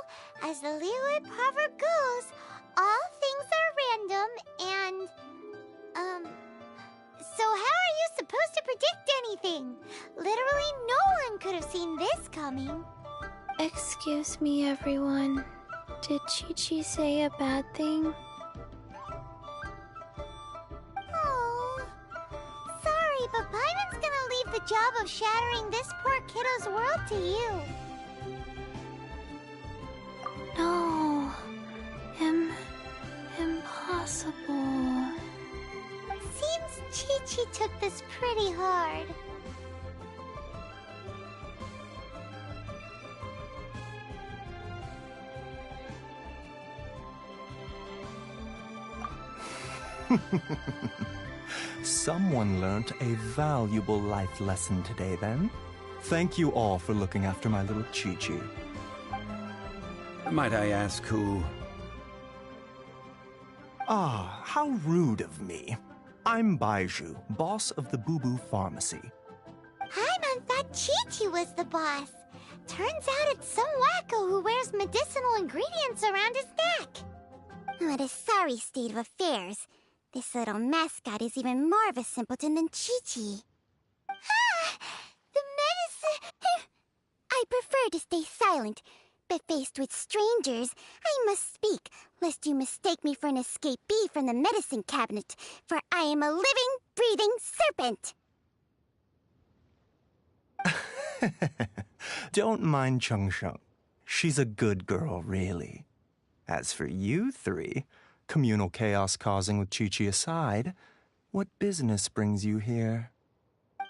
[SPEAKER 2] As the Liyue proverb goes, all things are random and... So how are you supposed to predict anything? Literally no one could have seen this coming.
[SPEAKER 5] Excuse me, everyone. Did Chi-Chi say a bad thing?
[SPEAKER 2] Oh, sorry, but Paimon's gonna leave the job of shattering this poor kiddo's world to you.
[SPEAKER 5] No. Impossible.
[SPEAKER 2] Seems Chi-Chi took this pretty hard.
[SPEAKER 13] Someone learnt a valuable life lesson today, then. Thank you all for looking after my little Chi-Chi.
[SPEAKER 8] Might I ask who...
[SPEAKER 13] Ah, how rude of me. I'm Baiju, boss of the Boo Boo Pharmacy.
[SPEAKER 2] Paimon thought Chi-Chi was the boss. Turns out it's some wacko who wears medicinal ingredients around his neck.
[SPEAKER 14] What a sorry state of affairs. This little mascot is even more of a simpleton than Chi-Chi.
[SPEAKER 2] Ah! The medicine!
[SPEAKER 14] I prefer to stay silent, but faced with strangers, I must speak, lest you mistake me for an escapee from the medicine cabinet, for I am a living, breathing serpent!
[SPEAKER 13] Don't mind Chengsheng. She's a good girl, really. As for you three, Communal chaos causing with Chi-Chi aside, what business brings you here?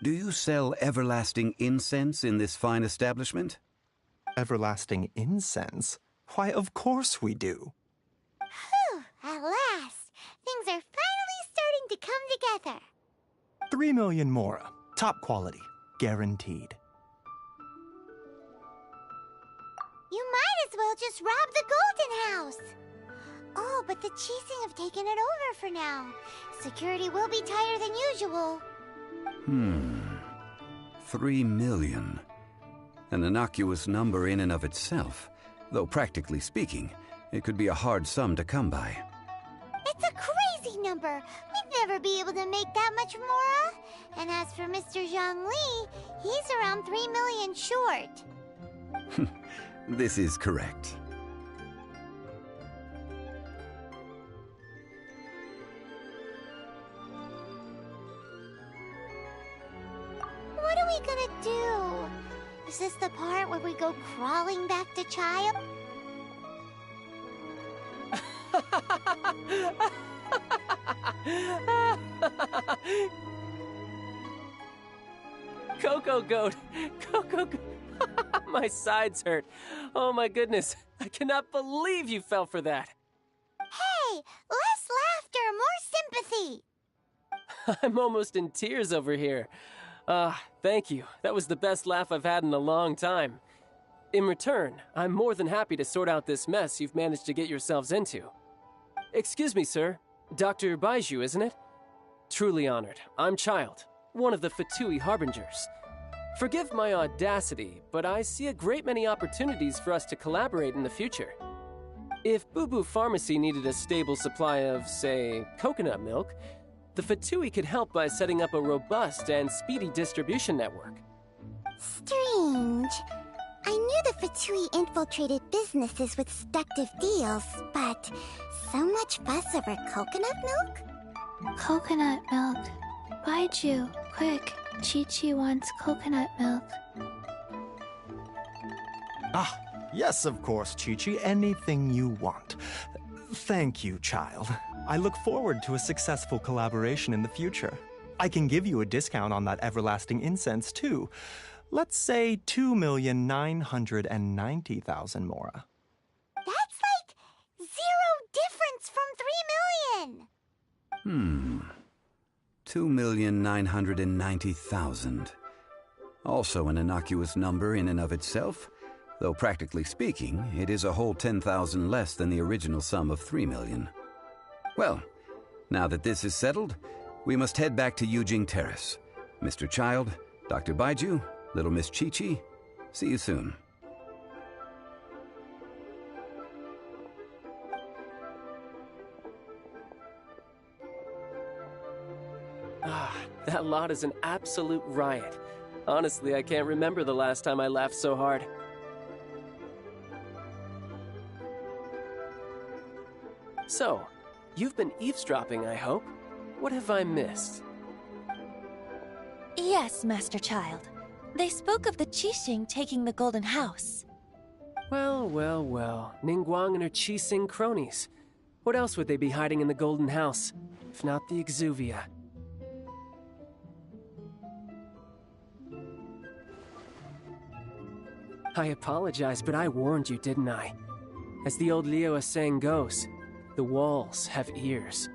[SPEAKER 8] Do you sell everlasting incense in this fine establishment?
[SPEAKER 13] Everlasting incense? Why, of course we do.
[SPEAKER 2] Whew, at last. Things are finally starting to come together.
[SPEAKER 13] 3 million mora. Top quality. Guaranteed.
[SPEAKER 2] You might as well just rob the Golden House. Oh, but the Chising have taken it over for now. Security will be tighter than usual.
[SPEAKER 8] 3 million. An innocuous number in and of itself, though practically speaking, it could be a hard sum to come by.
[SPEAKER 2] It's a crazy number. We'd never be able to make that much mora. And as for Mr. Zhongli, he's around 3 million short.
[SPEAKER 8] This is correct.
[SPEAKER 2] What are we gonna do? Is this the part where we go crawling back to Child?
[SPEAKER 10] Coco Goat! Coco Goat! My sides hurt. Oh my goodness. I cannot believe you fell for that.
[SPEAKER 2] Hey, less laughter, more sympathy.
[SPEAKER 10] I'm almost in tears over here. Thank you. That was the best laugh I've had in a long time. In return, I'm more than happy to sort out this mess you've managed to get yourselves into. Excuse me, sir. Dr. Baiju, isn't it? Truly honored. I'm Child, one of the Fatui Harbingers. Forgive my audacity, but I see a great many opportunities for us to collaborate in the future. If Boo Boo Pharmacy needed a stable supply of, say, coconut milk, the Fatui could help by setting up a robust and speedy distribution network.
[SPEAKER 14] Strange. I knew the Fatui infiltrated businesses with seductive deals, but so much fuss over coconut milk?
[SPEAKER 5] Coconut milk. Baiju, quick. Chi-Chi wants coconut milk.
[SPEAKER 13] Ah, yes, of course, Chi-Chi. Anything you want. Thank you, Child. I look forward to a successful collaboration in the future. I can give you a discount on that everlasting incense, too. Let's say 2,990,000 mora.
[SPEAKER 2] That's like 0 difference from 3 million.
[SPEAKER 8] 2,990,000. Also an innocuous number in and of itself, though practically speaking, it is a whole 10,000 less than the original sum of 3 million. Well, now that this is settled, we must head back to Yujing Terrace. Mr. Child, Dr. Baiju, Little Miss Chi-Chi, see you soon.
[SPEAKER 10] That lot is an absolute riot. Honestly, I can't remember the last time I laughed so hard. So, you've been eavesdropping, I hope? What have I missed?
[SPEAKER 6] Yes, Master Child. They spoke of the Qixing taking the Golden House.
[SPEAKER 10] Well, well, well. Ningguang and her Qixing cronies. What else would they be hiding in the Golden House, if not the Exuvia? I apologize, but I warned you, didn't I? As the old Liyue saying goes, the walls have ears.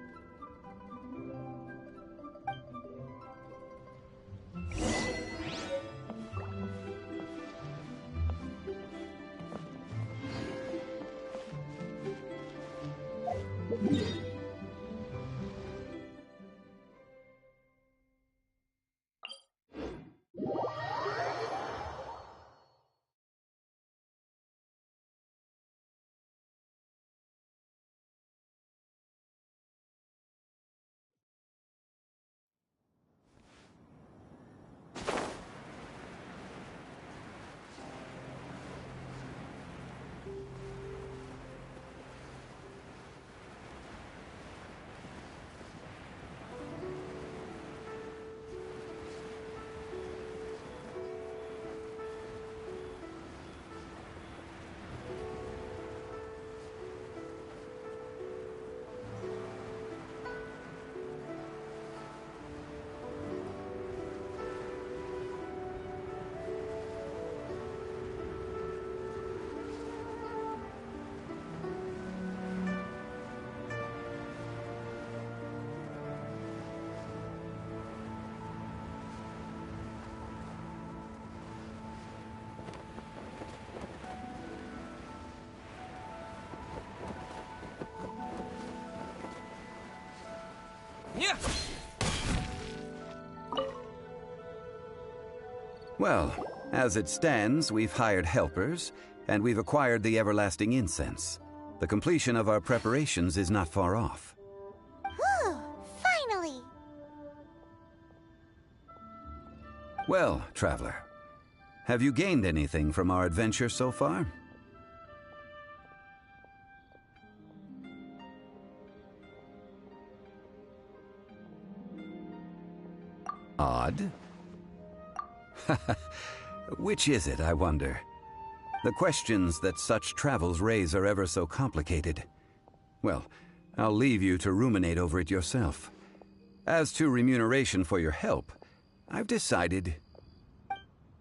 [SPEAKER 12] Yeah.
[SPEAKER 8] Well, as it stands, we've hired helpers, and we've acquired the everlasting incense. The completion of our preparations is not far off.
[SPEAKER 2] Whew, finally!
[SPEAKER 8] Well, traveler, have you gained anything from our adventure so far? Odd. Which is it, I wonder? The questions that such travels raise are ever so complicated. Well, I'll leave you to ruminate over it yourself. As to remuneration for your help, I've decided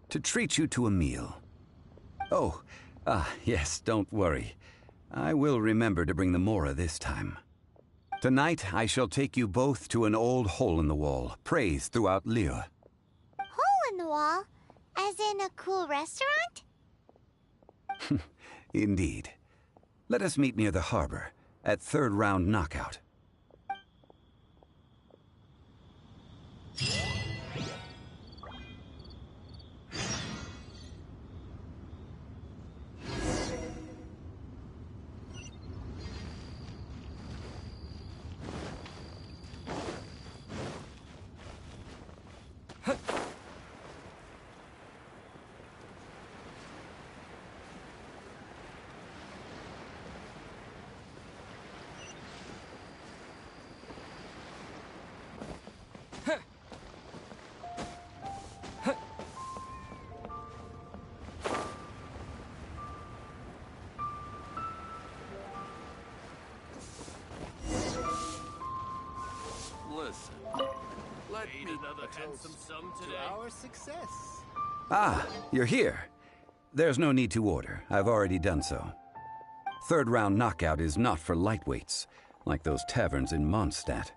[SPEAKER 8] to treat you to a meal. Oh, yes, don't worry. I will remember to bring the Mora this time. Tonight, I shall take you both to an old hole-in-the-wall, praised throughout Liyue.
[SPEAKER 2] Hole in the wall? As in a cool restaurant?
[SPEAKER 8] Indeed. Let us meet near the harbor, at third round knockout.
[SPEAKER 12] Listen, let me another handsome sum today.
[SPEAKER 7] To our success.
[SPEAKER 8] Ah, you're here. There's no need to order. I've already done so. Third round knockout is not for lightweights, like those taverns in Mondstadt.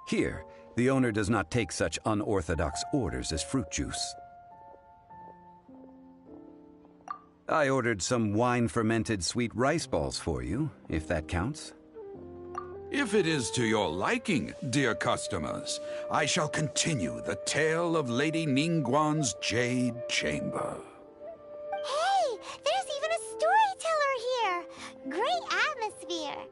[SPEAKER 8] Here, the owner does not take such unorthodox orders as fruit juice. I ordered some wine-fermented sweet rice balls for you, if that counts.
[SPEAKER 15] If it is to your liking, dear customers, I shall continue the tale of Lady Ningguang's Jade Chamber.
[SPEAKER 2] Hey, there's even a storyteller here! Great atmosphere!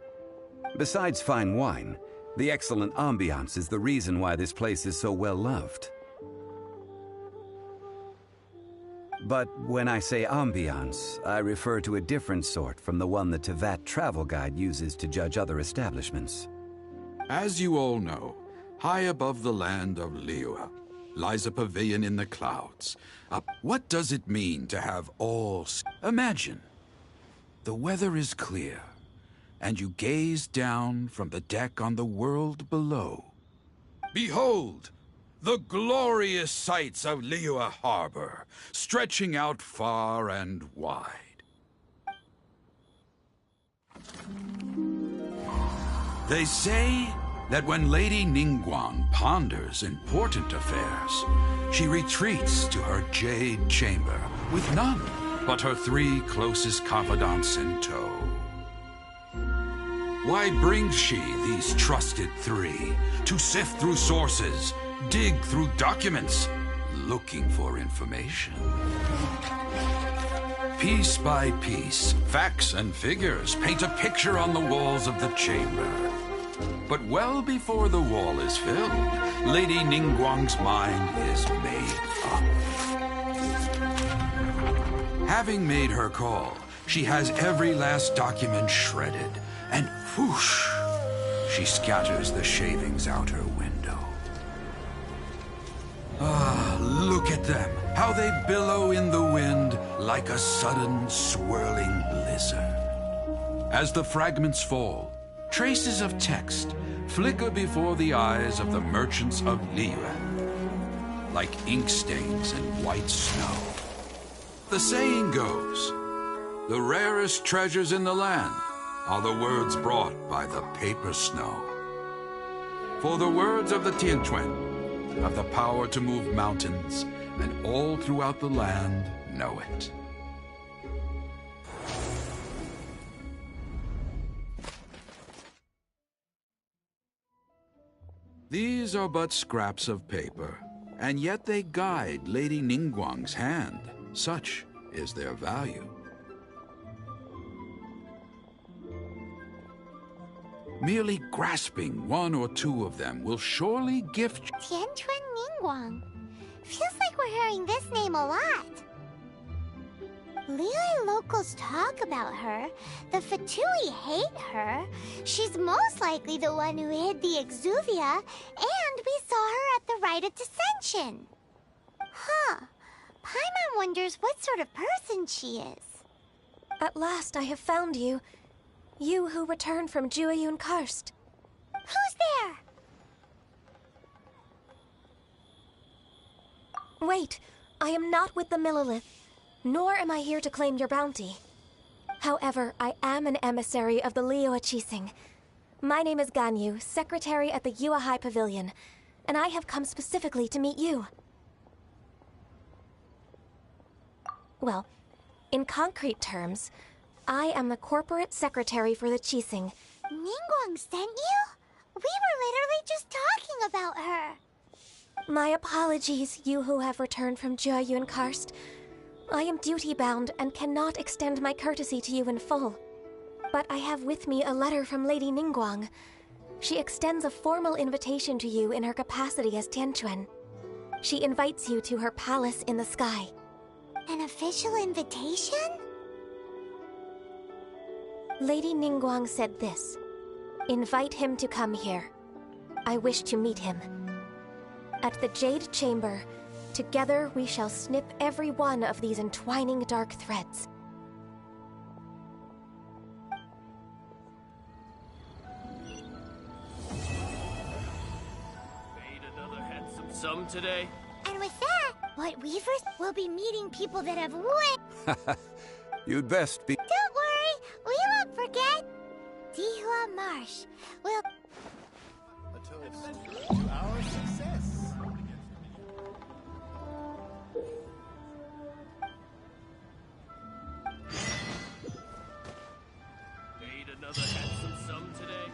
[SPEAKER 8] Besides fine wine, the excellent ambiance is the reason why this place is so well loved. But when I say ambiance, I refer to a different sort from the one the Tevat travel guide uses to judge other establishments.
[SPEAKER 15] As you all know, high above the land of Liyue lies a pavilion in the clouds. What does it mean to have all... Imagine, the weather is clear, and you gaze down from the deck on the world below. Behold! The glorious sights of Liyue Harbor, stretching out far and wide. They say that when Lady Ningguang ponders important affairs, she retreats to her Jade Chamber with none but her 3 closest confidants in tow. Why brings she these trusted 3 to sift through sources, dig through documents, looking for information? Piece by piece, facts and figures paint a picture on the walls of the chamber. But well before the wall is filled, Lady Ningguang's mind is made up. Having made her call, she has every last document shredded, and whoosh, she scatters the shavings out her window. Ah, look at them, how they billow in the wind like a sudden swirling blizzard. As the fragments fall, traces of text flicker before the eyes of the merchants of Liyue, like ink stains in white snow. The saying goes, the rarest treasures in the land are the words brought by the paper snow. For the words of the Tianquan have the power to move mountains, and all throughout the land know it. These are but scraps of paper, and yet they guide Lady Ningguang's hand. Such is their value. Merely grasping one or two of them will surely gift you.
[SPEAKER 2] Tianquan Ningguang. Feels like we're hearing this name a lot. Liyue locals talk about her. The Fatui hate her. She's most likely the one who hid the Exuvia, and we saw her at the Rite of Dissension. Huh. Paimon wonders what sort of person she is.
[SPEAKER 16] At last I have found you. You who returned from Jueyun Karst.
[SPEAKER 2] Who's there?
[SPEAKER 16] Wait, I am not with the Millelith, nor am I here to claim your bounty. However, I am an emissary of the Liyue Qixing. My name is Ganyu, secretary at the Yuehai Pavilion, and I have come specifically to meet you. Well, in concrete terms, I am the corporate secretary for the Qixing.
[SPEAKER 2] Ningguang sent you? We were literally just talking about her.
[SPEAKER 16] My apologies, you who have returned from Jueyun Karst. I am duty-bound and cannot extend my courtesy to you in full. But I have with me a letter from Lady Ningguang. She extends a formal invitation to you in her capacity as Tianquan. She invites you to her palace in the sky.
[SPEAKER 2] An official invitation?
[SPEAKER 16] Lady Ningguang said this. Invite him to come here. I wish to meet him. At the Jade Chamber, together we shall snip every one of these entwining dark threads.
[SPEAKER 12] Made another handsome sum today.
[SPEAKER 2] And with that, what weavers will be meeting people that have won.
[SPEAKER 8] You'd best be.
[SPEAKER 2] Don't worry, we won't forget. Dihua Marsh will.
[SPEAKER 7] A toast to our success.
[SPEAKER 12] Made another handsome sum today.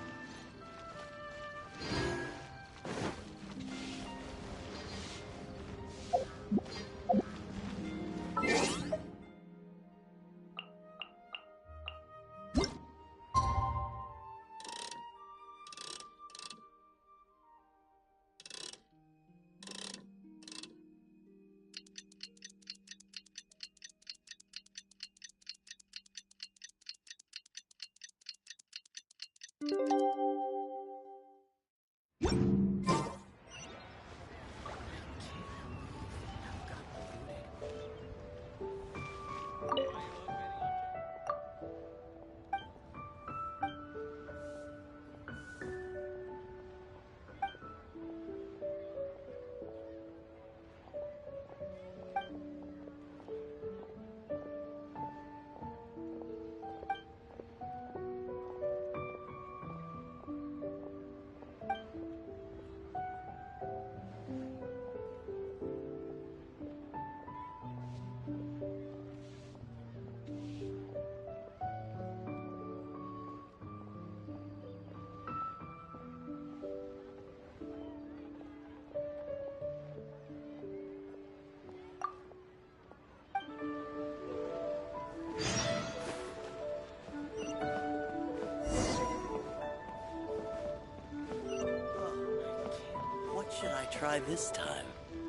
[SPEAKER 17] What should I try this time?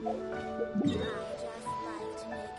[SPEAKER 11] I just like to make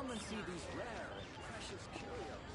[SPEAKER 3] Come and see these rare and precious curios.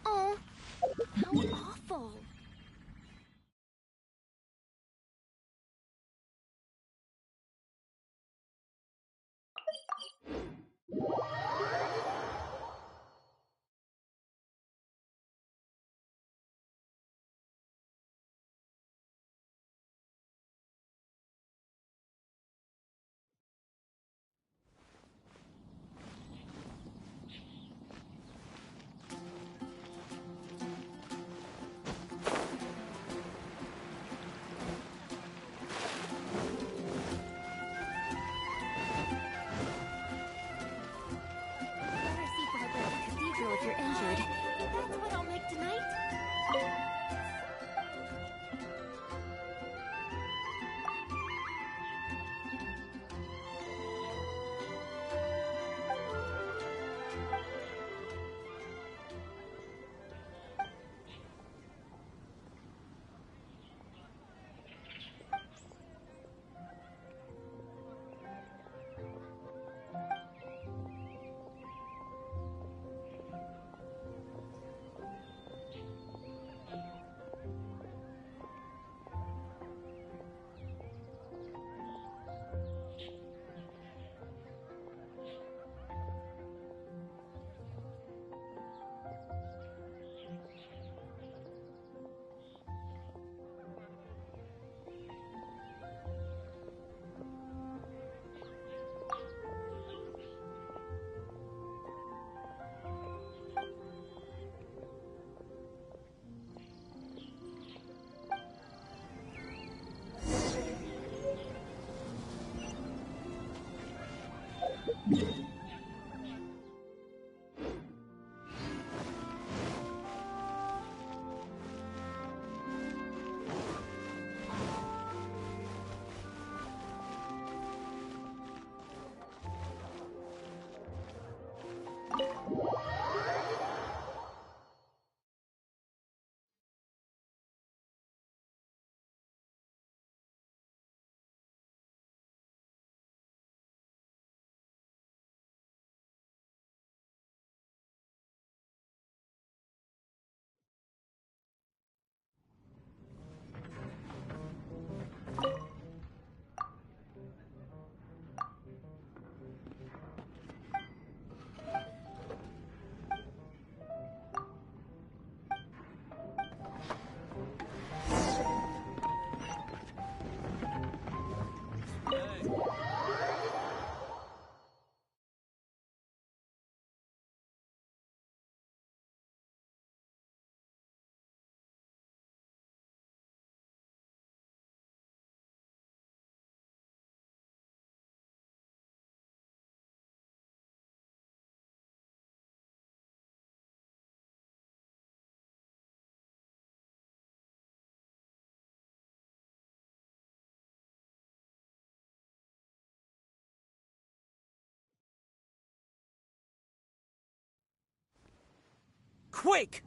[SPEAKER 14] Oh, how awful. Better see for her at the cathedral if you're injured. That's what I'll make tonight.
[SPEAKER 12] Quake!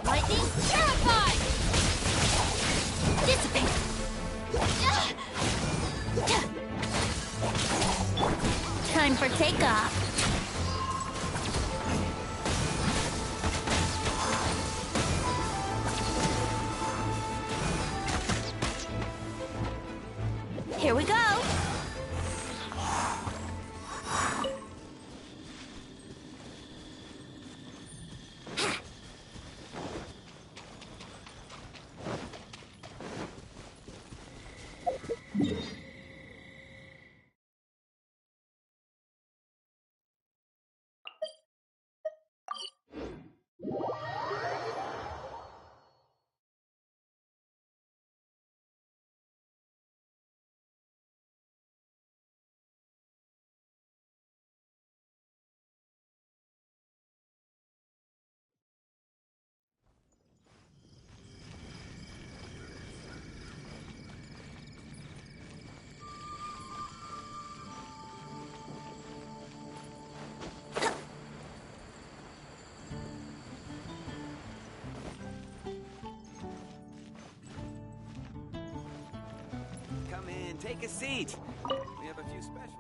[SPEAKER 11] Lightning, terrified! Dissipate! Time for takeoff. Here we go.
[SPEAKER 18] Come in, take a seat. We have a few special...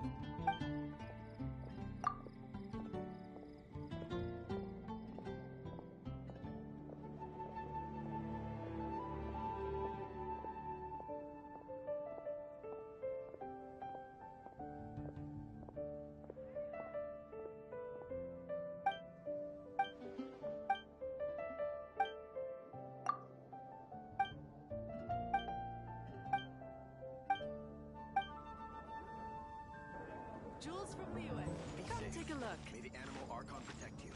[SPEAKER 1] Jules from Liyue. Come take a look.
[SPEAKER 7] May the animal Archon protect you.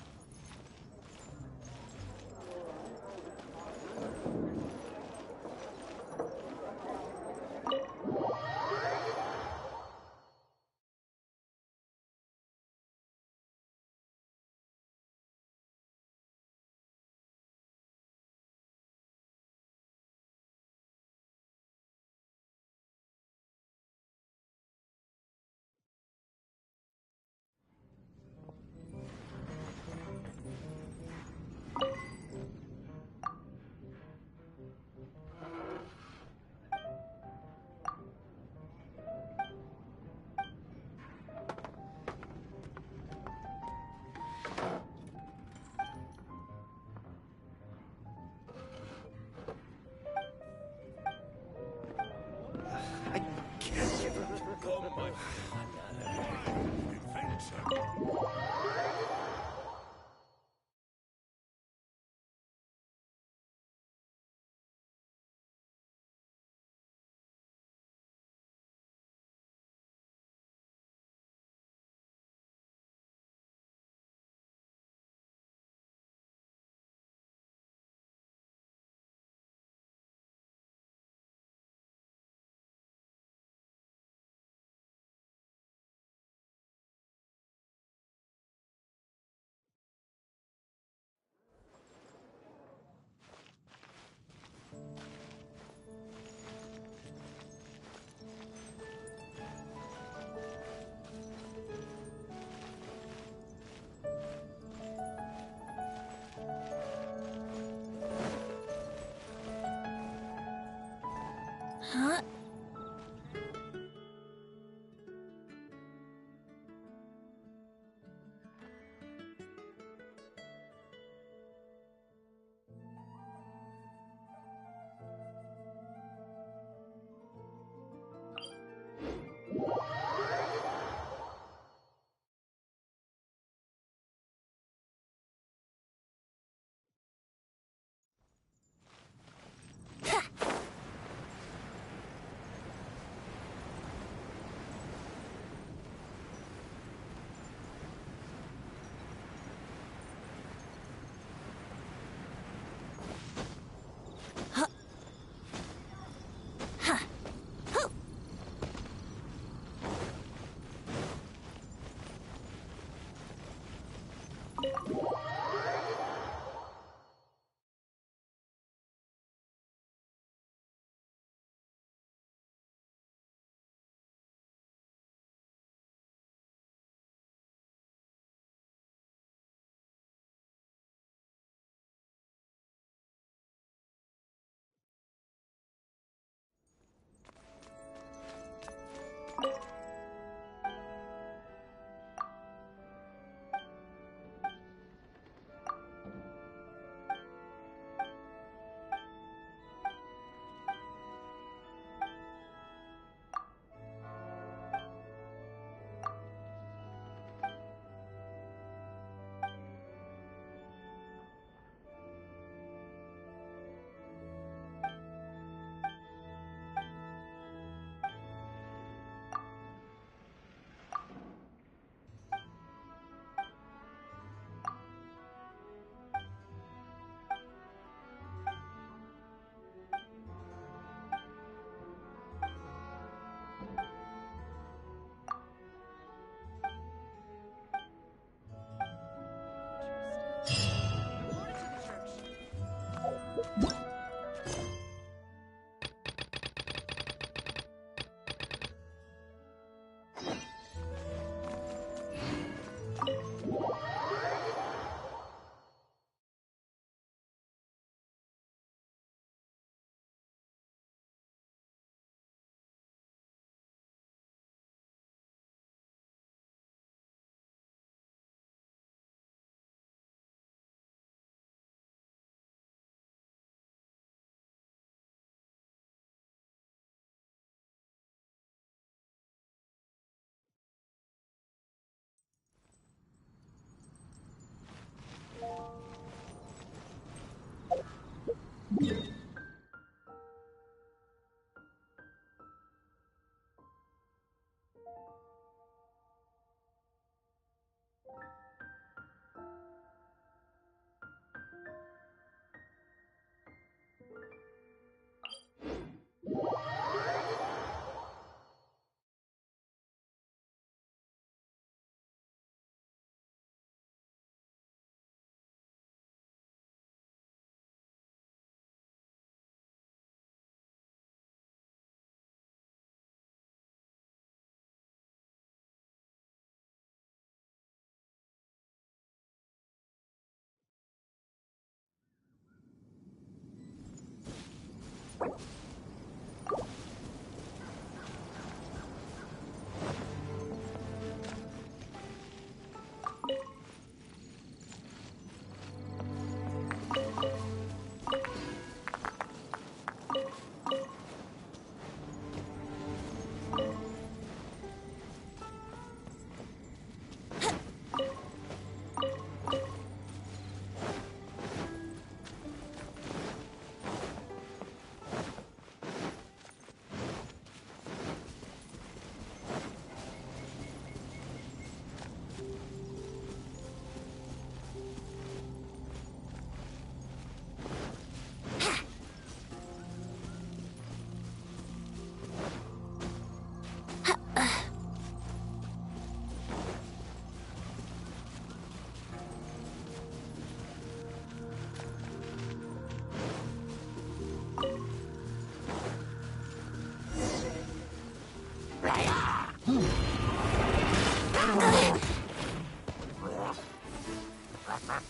[SPEAKER 11] Huh?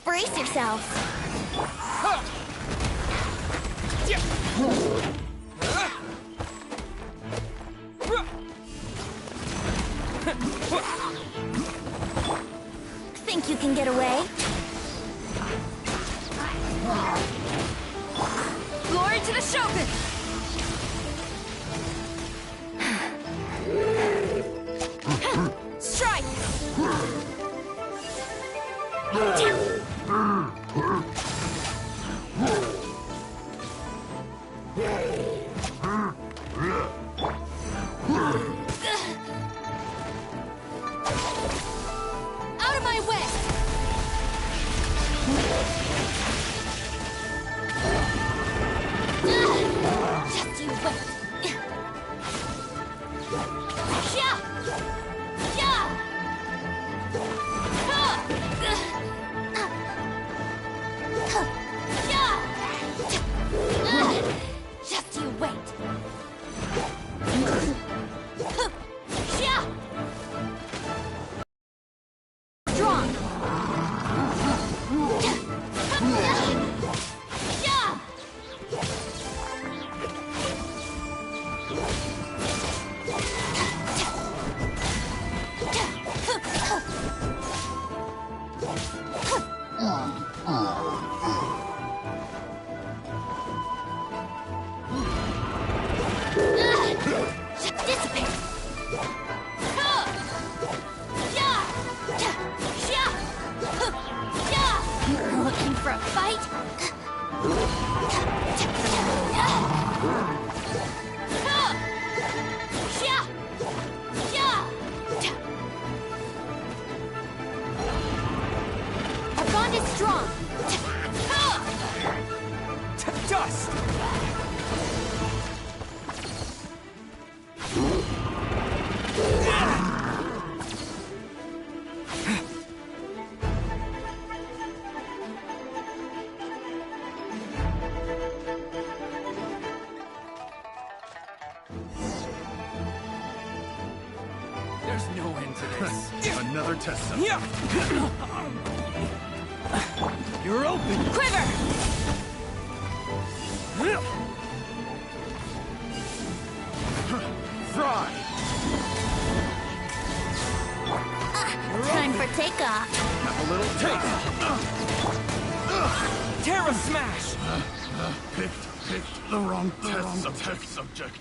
[SPEAKER 14] Brace yourselves. Think you can get away?
[SPEAKER 1] Glory to the Shogun! Strike! Out of my way! Just you wait! Yeah! Yeah! Just you wait! Yeah! Strong! Yeah! Dissipate! Looking for a fight? Our bond is strong.
[SPEAKER 12] Dust! There's no end to this.
[SPEAKER 3] Another test cell.
[SPEAKER 12] Yeah!
[SPEAKER 3] You're open.
[SPEAKER 1] Quiver!
[SPEAKER 3] Fry.
[SPEAKER 14] Time for takeoff.
[SPEAKER 3] Have a little taste.
[SPEAKER 12] Terra Smash!
[SPEAKER 3] Picked the wrong test subject.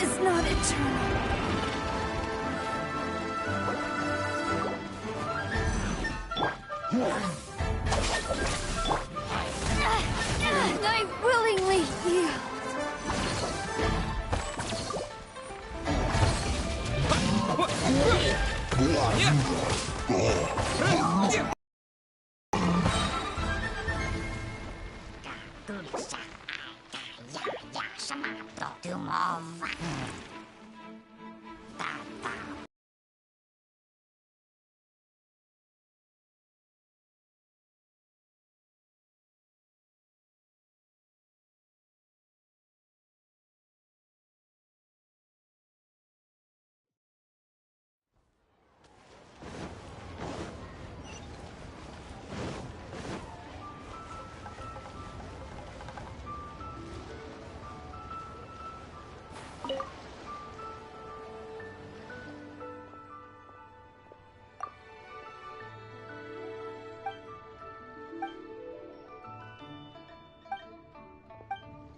[SPEAKER 5] is not eternal. I willingly yield.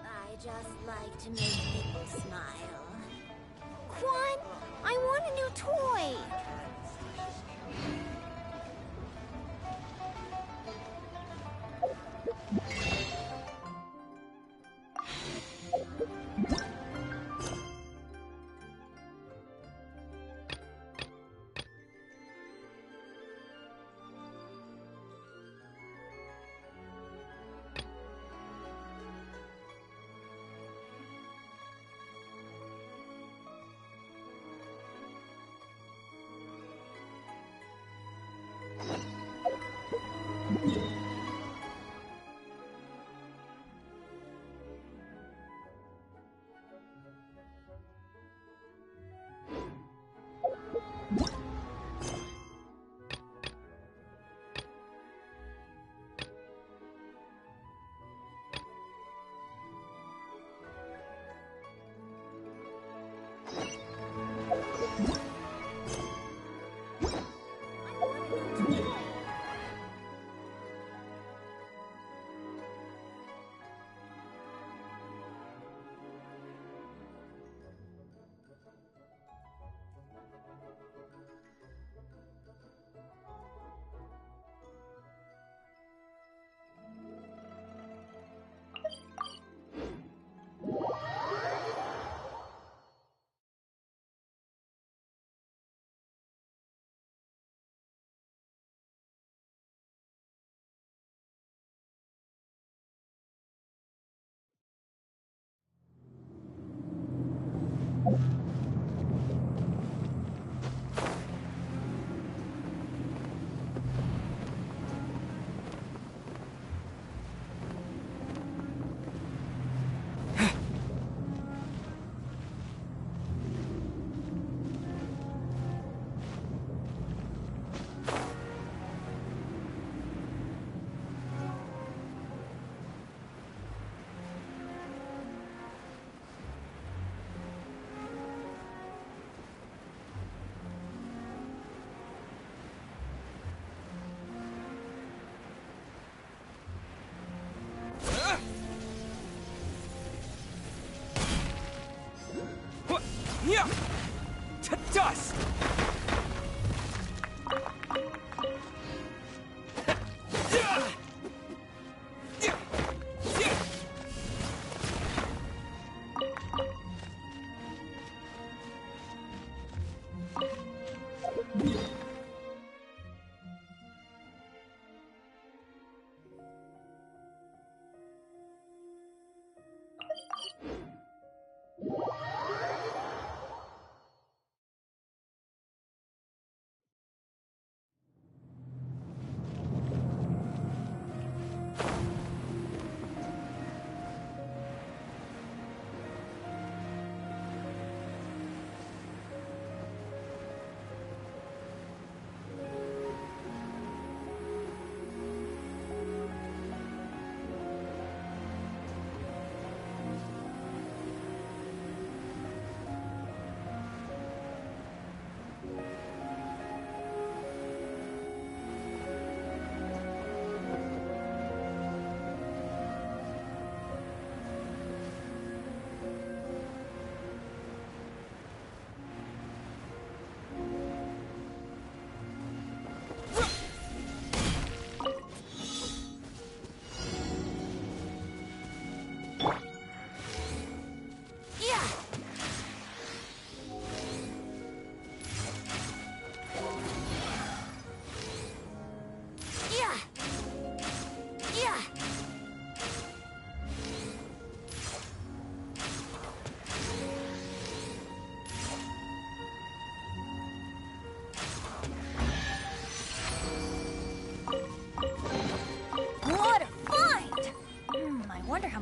[SPEAKER 11] I just like to make people smile.
[SPEAKER 14] Quan, I want a new toy.
[SPEAKER 12] Yeah! To dust!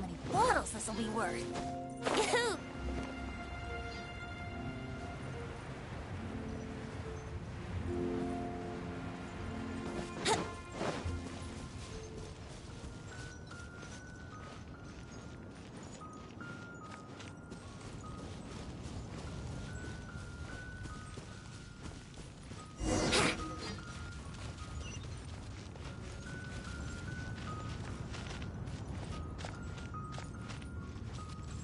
[SPEAKER 11] many bottles this'll be worth.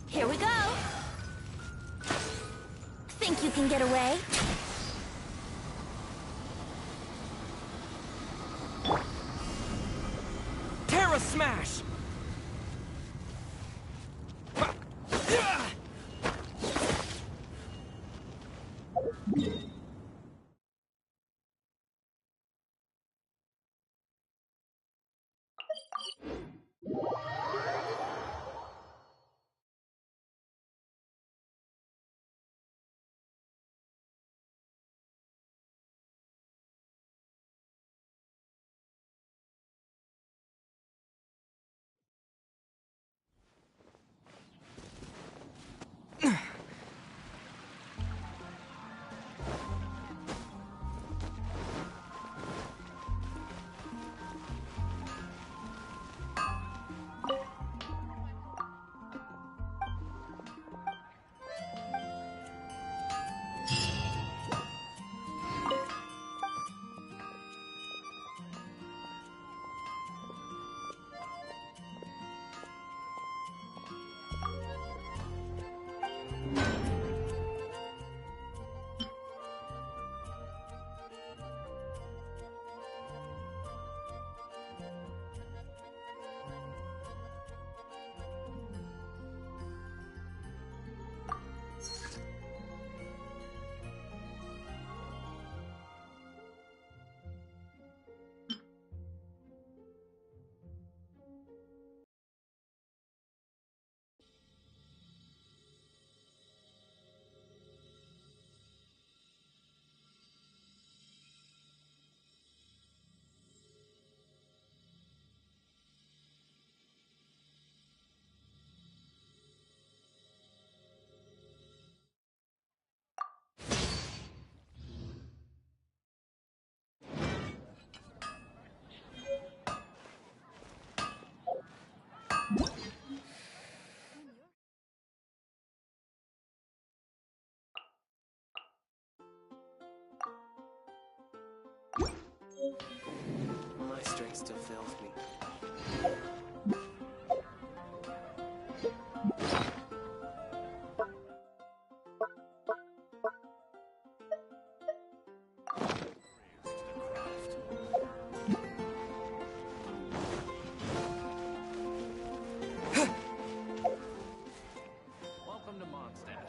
[SPEAKER 11] Here we go! Think you can get away?
[SPEAKER 12] Terra Smash!
[SPEAKER 10] My strength still fails me.
[SPEAKER 12] Welcome to Mondstadt.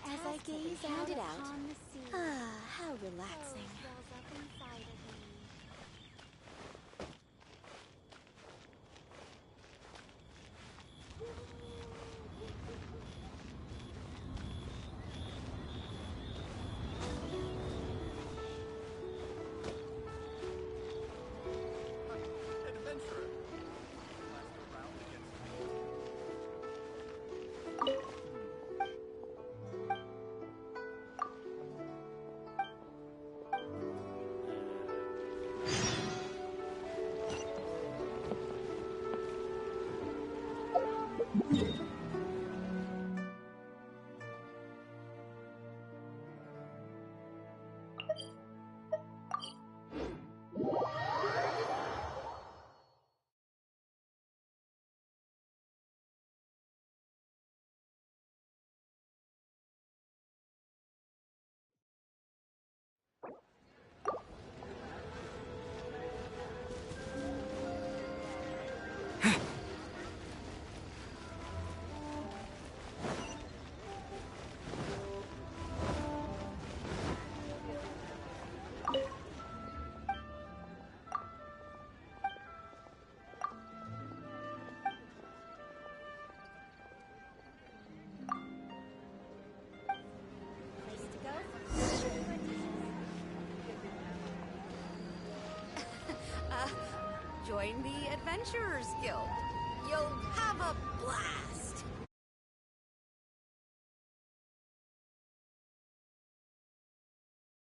[SPEAKER 11] As I gaze out upon the sea. Ah, how relaxing.
[SPEAKER 19] Join the Adventurers Guild. You'll have a blast.